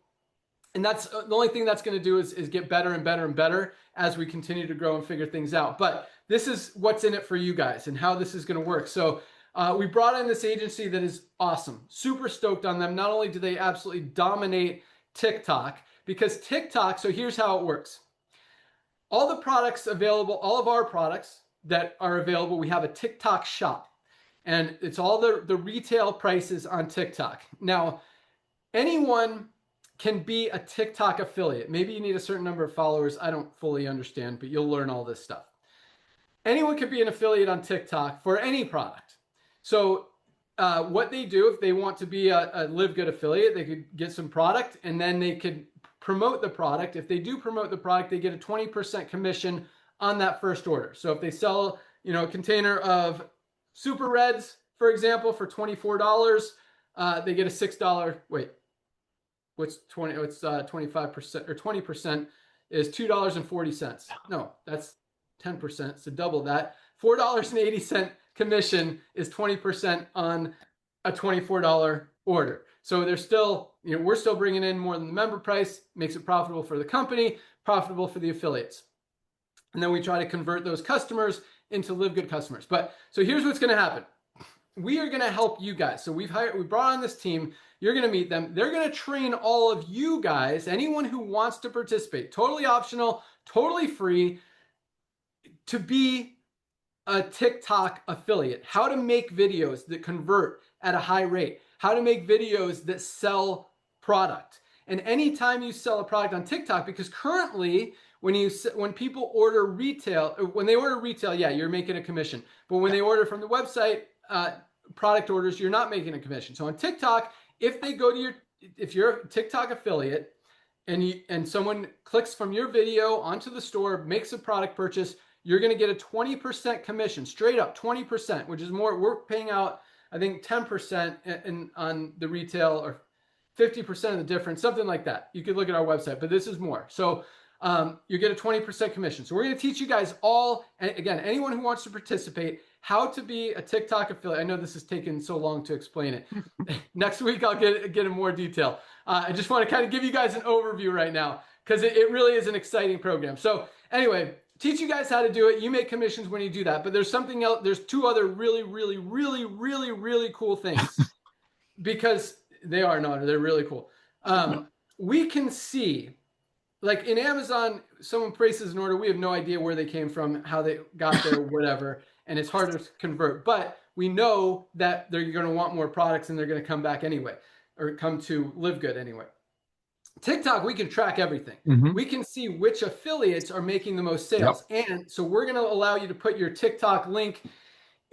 and that's the only thing that's going to do is get better and better and better as we continue to grow and figure things out. But this is what's in it for you guys and how this is going to work. So we brought in this agency that is awesome. Super stoked on them. Not only do they absolutely dominate TikTok, because TikTok, so here's how it works. All the products available, all of our products that are available, we have a TikTok shop. And it's all the retail prices on TikTok. Now, anyone can be a TikTok affiliate. Maybe you need a certain number of followers. I don't fully understand, but you'll learn all this stuff. Anyone can be an affiliate on TikTok for any product. So what they do, if they want to be a LiveGood affiliate, they could get some product and then they could promote the product. If they do promote the product, they get a 20% commission on that first order. So if they sell, a container of superreds, for example, for $24, they get a $6. Wait, what's 20? It's 25% or 20% is $2.40. No, that's 10%. So double that. $4.80 commission is 20% on a $24 order. So there's still, we're still bringing in more than the member price, makes it profitable for the company, profitable for the affiliates. And then we try to convert those customers into LiveGood customers. But so here's what's going to happen. We are going to help you guys. So we brought on this team. You're going to meet them. They're going to train all of you guys, anyone who wants to participate, totally optional, totally free, to be a TikTok affiliate, how to make videos that convert at a high rate, how to make videos that sell product. And anytime you sell a product on TikTok, because currently when people order retail, when they order retail, yeah, you're making a commission. But when they order from the website, product orders, you're not making a commission. So on TikTok, if they go to if you're a TikTok affiliate and someone clicks from your video onto the store, makes a product purchase, you're going to get a 20% commission, straight up 20%, which is more. We're paying out, I think, 10% on the retail, or 50% of the difference, something like that. You could look at our website, but this is more. So you get a 20% commission. So we're going to teach you guys all, and again, anyone who wants to participate, how to be a TikTok affiliate. I know this has taken so long to explain it. Next week, I'll get in more detail. I just want to kind of give you guys an overview right now, because it really is an exciting program. So anyway, teach you guys how to do it. You make commissions when you do that. But there's something else. There's two other really, really, really, really, really cool things, because they're really cool. We can see, like in Amazon, someone places an order. We have no idea where they came from, how they got there, whatever. And it's hard to convert. But we know that they're going to want more products and they're going to come back anyway, or come to LiveGood anyway. TikTok, we can track everything. Mm-hmm. We can see which affiliates are making the most sales. Yep. And so we're going to allow you to put your TikTok link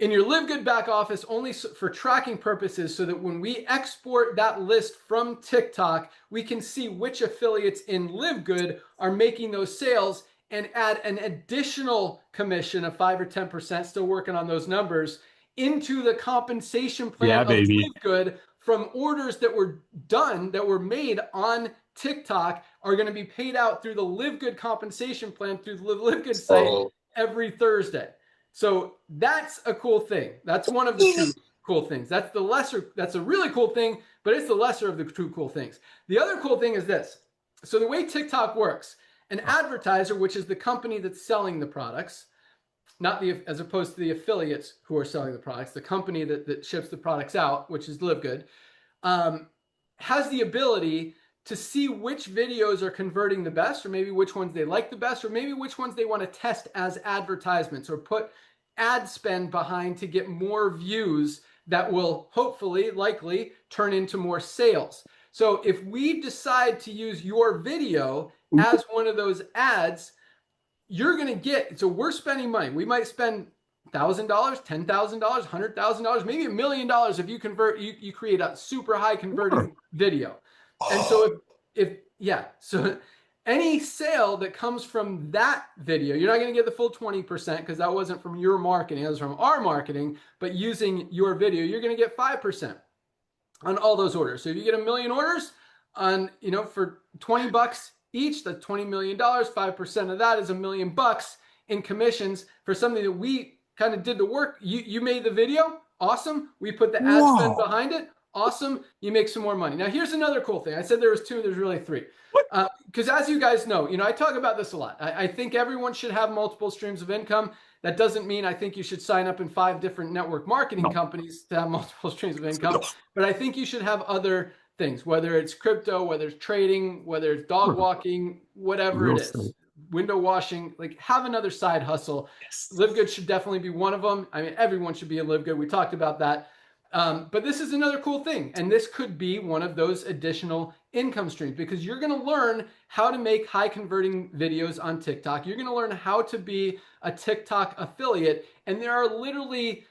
in your LiveGood back office only for tracking purposes, so that when we export that list from TikTok, we can see which affiliates in LiveGood are making those sales and add an additional commission of 5 or 10%, still working on those numbers, into the compensation plan of LiveGood from orders that were done, that were made on TikTok, are going to be paid out through the LiveGood compensation plan through the LiveGood site every Thursday. So that's a cool thing. That's one of the two cool things. That's a really cool thing, but it's the lesser of the two cool things. The other cool thing is this. So the way TikTok works, an advertiser, which is the company that's selling the products, as opposed to the affiliates who are selling the products, the company that ships the products out, which is LiveGood, has the ability to see which videos are converting the best, or maybe which ones they like the best, or maybe which ones they want to test as advertisements or put ad spend behind to get more views that will hopefully, likely turn into more sales. So if we decide to use your video as one of those ads, you're going to get, so we're spending money. We might spend $1,000, $10,000, $100,000, maybe $1 million if you convert, you create a super high converting video. And so so any sale that comes from that video, you're not going to get the full 20% because that wasn't from your marketing, that was from our marketing, but using your video, you're going to get 5% on all those orders. So if you get 1 million orders on, for $20 each, that's $20 million, 5% of that is $1 million in commissions for something that we kind of did the work. You made the video, awesome. We put the ad spend behind it, awesome. You make some more money. Now here's another cool thing. I said there was 2, there's really 3. Because as you guys know, I talk about this a lot. I think everyone should have multiple streams of income. That doesn't mean I think you should sign up in 5 different network marketing companies to have multiple streams of income, but I think you should have other things, whether it's crypto, whether it's trading, whether it's dog walking, whatever it is, window washing, like have another side hustle. LiveGood should definitely be one of them. I mean, everyone should be in LiveGood. We talked about that. But this is another cool thing. And this could be one of those additional income streams because you're going to learn how to make high converting videos on TikTok. You're going to learn how to be a TikTok affiliate. And there are literally,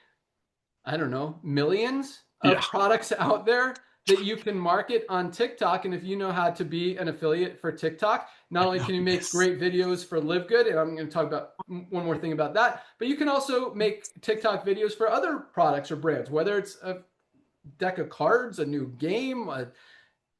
I don't know, millions of products out there that you can market on TikTok. And if you know how to be an affiliate for TikTok, not only can you make great videos for LiveGood, and I'm going to talk about one more thing about that, but you can also make TikTok videos for other products or brands, whether it's a deck of cards, a new game,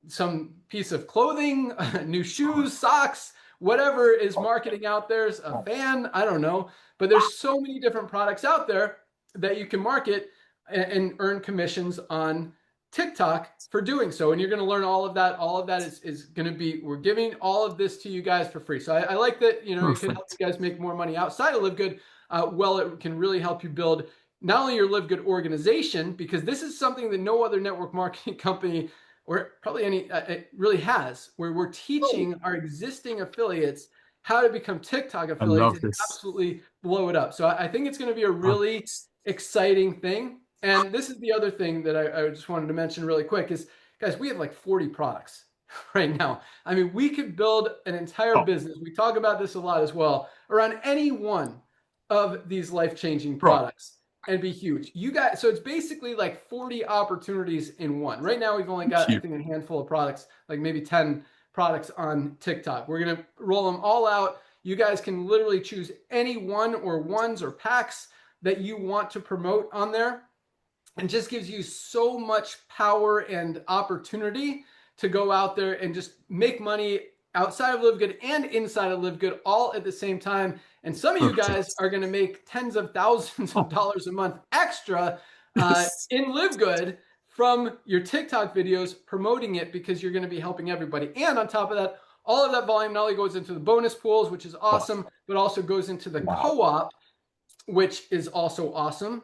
some piece of clothing, new shoes, socks, whatever is marketing out there, a fan, I don't know. But there's so many different products out there that you can market and earn commissions on TikTok for doing so. And you're going to learn all of that. All of that is going to be, we're giving all of this to you guys for free. So I like that, it can help you guys make more money outside of LiveGood. It can really help you build not only your LiveGood organization, because this is something that no other network marketing company or probably any it really has, where we're teaching our existing affiliates how to become TikTok affiliates and absolutely blow it up. So I think it's going to be a really exciting thing. And this is the other thing that I just wanted to mention really quick is, guys, we have like 40 products right now. I mean, we could build an entire business. We talk about this a lot as well, around any one of these life-changing products and be huge. You guys, so it's basically like 40 opportunities in one. Right now, we've only got, I think, a handful of products, like maybe 10 products on TikTok. We're going to roll them all out. You guys can literally choose any one or ones or packs that you want to promote on there. And just gives you so much power and opportunity to go out there and just make money outside of LiveGood and inside of LiveGood all at the same time. And some of you guys are going to make tens of thousands of dollars a month extra in LiveGood from your TikTok videos promoting it because you're going to be helping everybody. And on top of that, all of that volume not only goes into the bonus pools, which is awesome, but also goes into the co-op, which is also awesome.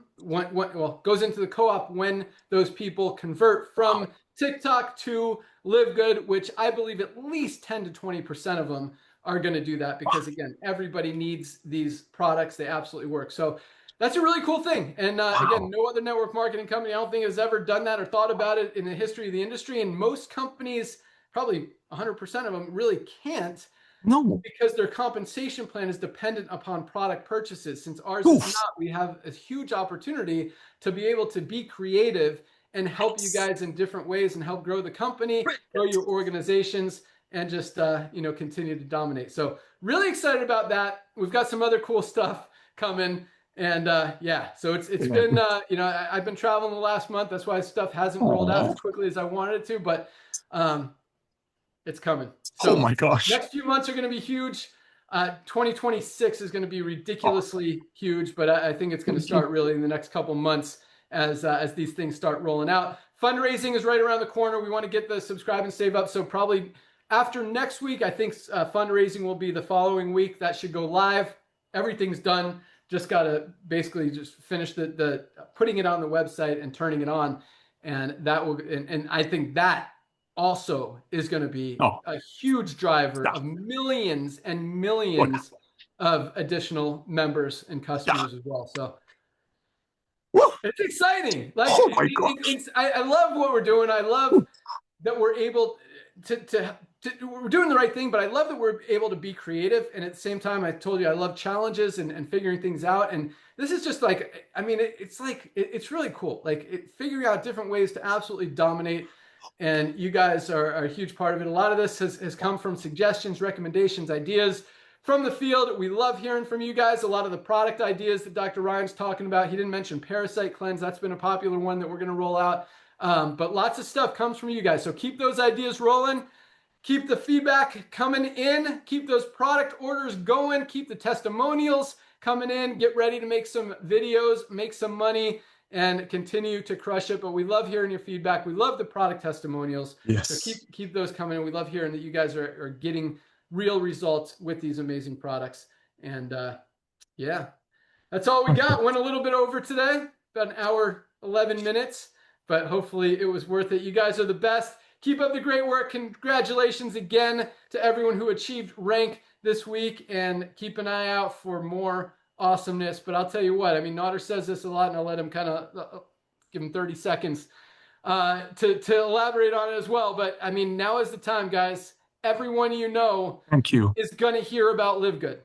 Goes into the co-op when those people convert from TikTok to LiveGood, which I believe at least 10 to 20% of them are going to do that because, again, everybody needs these products. They absolutely work. So that's a really cool thing. And again, no other network marketing company, I don't think, has ever done that or thought about it in the history of the industry. And most companies, probably 100% of them, really can't. No, because their compensation plan is dependent upon product purchases. Since ours is not, we have a huge opportunity to be able to be creative and help you guys in different ways and help grow the company, grow your organizations, and just continue to dominate. So really excited about that. We've got some other cool stuff coming, and so it's been I've been traveling the last month. That's why stuff hasn't rolled out as quickly as I wanted it to, but it's coming. So oh my gosh. Next few months are going to be huge. 2026 is going to be ridiculously huge, but I think it's going to start really in the next couple months as these things start rolling out. Fundraising is right around the corner. We want to get the subscribe and save up. So probably after next week, I think fundraising will be the following week. That should go live. Everything's done. Just got to basically just finish the putting it on the website and turning it on. And that will, and I think that also is going to be a huge driver of millions and millions of additional members and customers as well. So It's exciting. Like, Oh my gosh. I love what we're doing. I love that we're able we're doing the right thing, but I love that we're able to be creative. And at the same time, I told you, I love challenges and figuring things out. And this is just like, I mean, it's really cool. Like figuring out different ways to absolutely dominate. And you guys are a huge part of it. A lot of this has come from suggestions, recommendations, ideas from the field. We love hearing from you guys. A lot of the product ideas that Dr. Ryan's talking about. He didn't mention Parasite Cleanse. That's been a popular one that we're going to roll out. But lots of stuff comes from you guys. So keep those ideas rolling. Keep the feedback coming in. Keep those product orders going. Keep the testimonials coming in. Get ready to make some videos, make some money, and continue to crush it. But we love hearing your feedback. We love the product testimonials. Yes. So keep those coming in. We love hearing that you guys are getting real results with these amazing products. And yeah, that's all we got. Went a little bit over today, about an hour, 11 minutes, but hopefully it was worth it. You guys are the best. Keep up the great work. Congratulations again to everyone who achieved rank this week, and keep an eye out for more awesomeness. But I'll tell you what, I mean, Notter says this a lot, and I'll let him kind of give him 30 seconds to elaborate on it as well. But I mean, now is the time, guys. Everyone you know Thank you. is going to hear about LiveGood.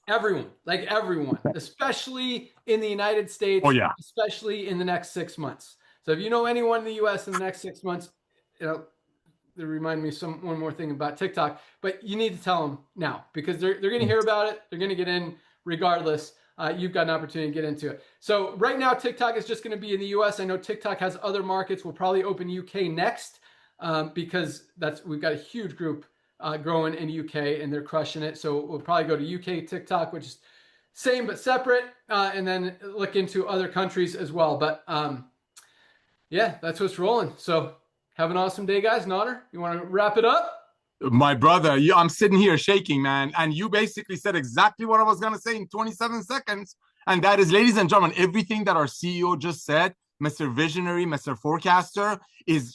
Everyone, especially in the United States, Oh, yeah. especially in the next 6 months. So if you know anyone in the US in the next 6 months, you know, they remind me one more thing about TikTok, but you need to tell them now, because they're going to hear about it. They're going to get in regardless. You've got an opportunity to get into it. So right now, TikTok is just going to be in the US. I know TikTok has other markets. We'll probably open UK next, because we've got a huge group growing in UK, and they're crushing it. So we'll probably go to UK TikTok, which is same but separate, and then look into other countries as well. But yeah, that's what's rolling. So have an awesome day, guys. Notter, you want to wrap it up? My brother, I'm sitting here shaking, man. And you basically said exactly what I was going to say in 27 seconds. And that is, ladies and gentlemen, everything that our CEO just said, Mr. Visionary, Mr. Forecaster,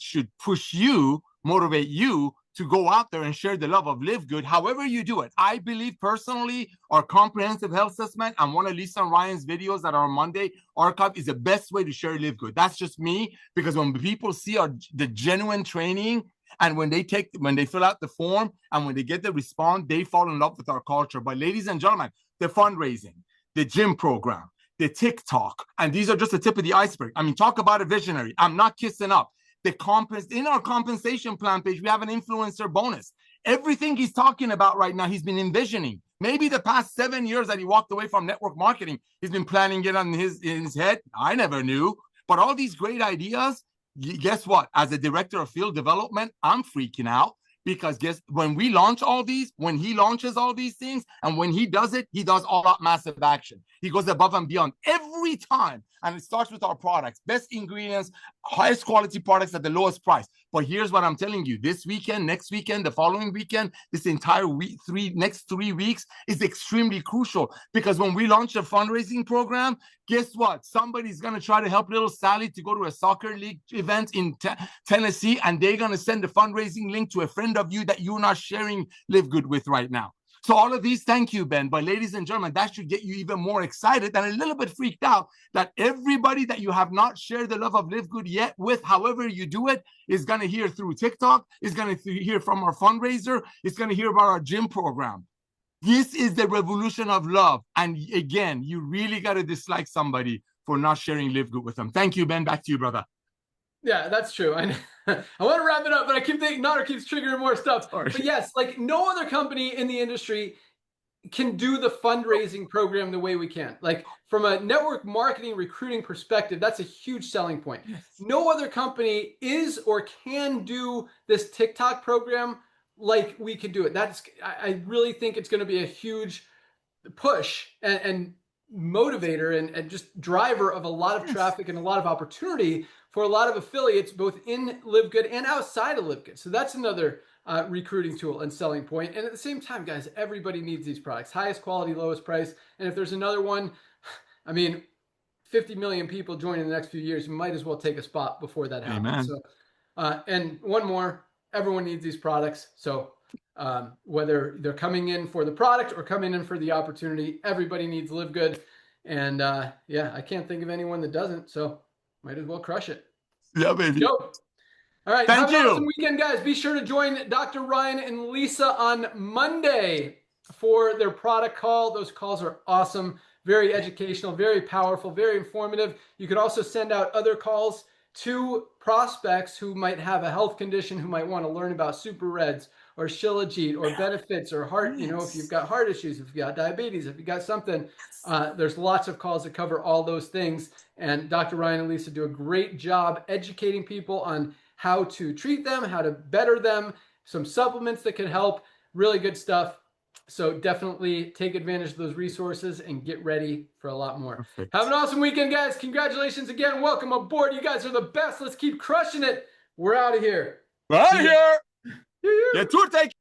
should push you, motivate you to go out there and share the love of LiveGood, however you do it. I believe personally, our comprehensive health assessment and one of Lisa and Ryan's videos that are on Monday archive is the best way to share LiveGood. That's just me, because when people see the genuine training, and when they fill out the form and when they get the response, they fall in love with our culture. But ladies and gentlemen, the fundraising, the gym program, the TikTok, and these are just the tip of the iceberg. I mean, talk about a visionary. I'm not kissing up. In our compensation plan page, we have an influencer bonus. Everything he's talking about right now, he's been envisioning. Maybe the past 7 years that he walked away from network marketing, he's been planning it in his head. I never knew. But all these great ideas, guess what? As a director of field development, I'm freaking out, because when we launch all these, when he launches all these things, and when he does it, he does all out massive action. He goes above and beyond every time. And it starts with our products, best ingredients, highest quality products at the lowest price. But here's what I'm telling you, this weekend, next weekend, the following weekend, this entire week, next 3 weeks is extremely crucial, because when we launch a fundraising program, guess what? Somebody's going to try to help little Sally to go to a soccer league event in Tennessee, and they're going to send a fundraising link to a friend of you that you're not sharing LiveGood with right now. So all of these, thank you, Ben. But ladies and gentlemen, that should get you even more excited and a little bit freaked out that everybody that you have not shared the love of LiveGood yet with, however you do it, is going to hear through TikTok, is going to hear from our fundraiser, is going to hear about our gym program. This is the revolution of love. And again, you really got to dislike somebody for not sharing LiveGood with them. Thank you, Ben. Back to you, brother. Yeah, that's true. I want to wrap it up, but I keep thinking Notter keeps triggering more stuff. Sorry. But yes, like no other company in the industry can do the fundraising program the way we can. Like from a network marketing recruiting perspective, that's a huge selling point. Yes. No other company is or can do this TikTok program like we can do it. I really think it's going to be a huge push and motivator and just driver of a lot of traffic and a lot of opportunity for a lot of affiliates, both in LiveGood and outside of LiveGood. So that's another recruiting tool and selling point. And at the same time, guys, everybody needs these products, highest quality, lowest price. And if there's another one, I mean, 50 million people join in the next few years, you might as well take a spot before that happens. Amen. So, and one more, everyone needs these products. So whether they're coming in for the product or coming in for the opportunity, everybody needs LiveGood. And yeah, I can't think of anyone that doesn't. So might as well crush it. Yeah, baby. Go. All right. Thank Have an you. awesome weekend, guys. Be sure to join Dr. Ryan and Lisa on Monday for their product call. Those calls are awesome, very educational, very powerful, very informative. You could also send out other calls to prospects who might have a health condition, who might want to learn about superreds or shilajit or benefits or heart, you know, if you've got heart issues, if you've got diabetes, if you've got something, there's lots of calls that cover all those things. And Dr. Ryan and Lisa do a great job educating people on how to treat them, how to better them, some supplements that can help, really good stuff. So definitely take advantage of those resources and get ready for a lot more. Perfect. Have an awesome weekend, guys. Congratulations again. Welcome aboard. You guys are the best. Let's keep crushing it. We're out of here. We're out of here. See ya. Get tour take.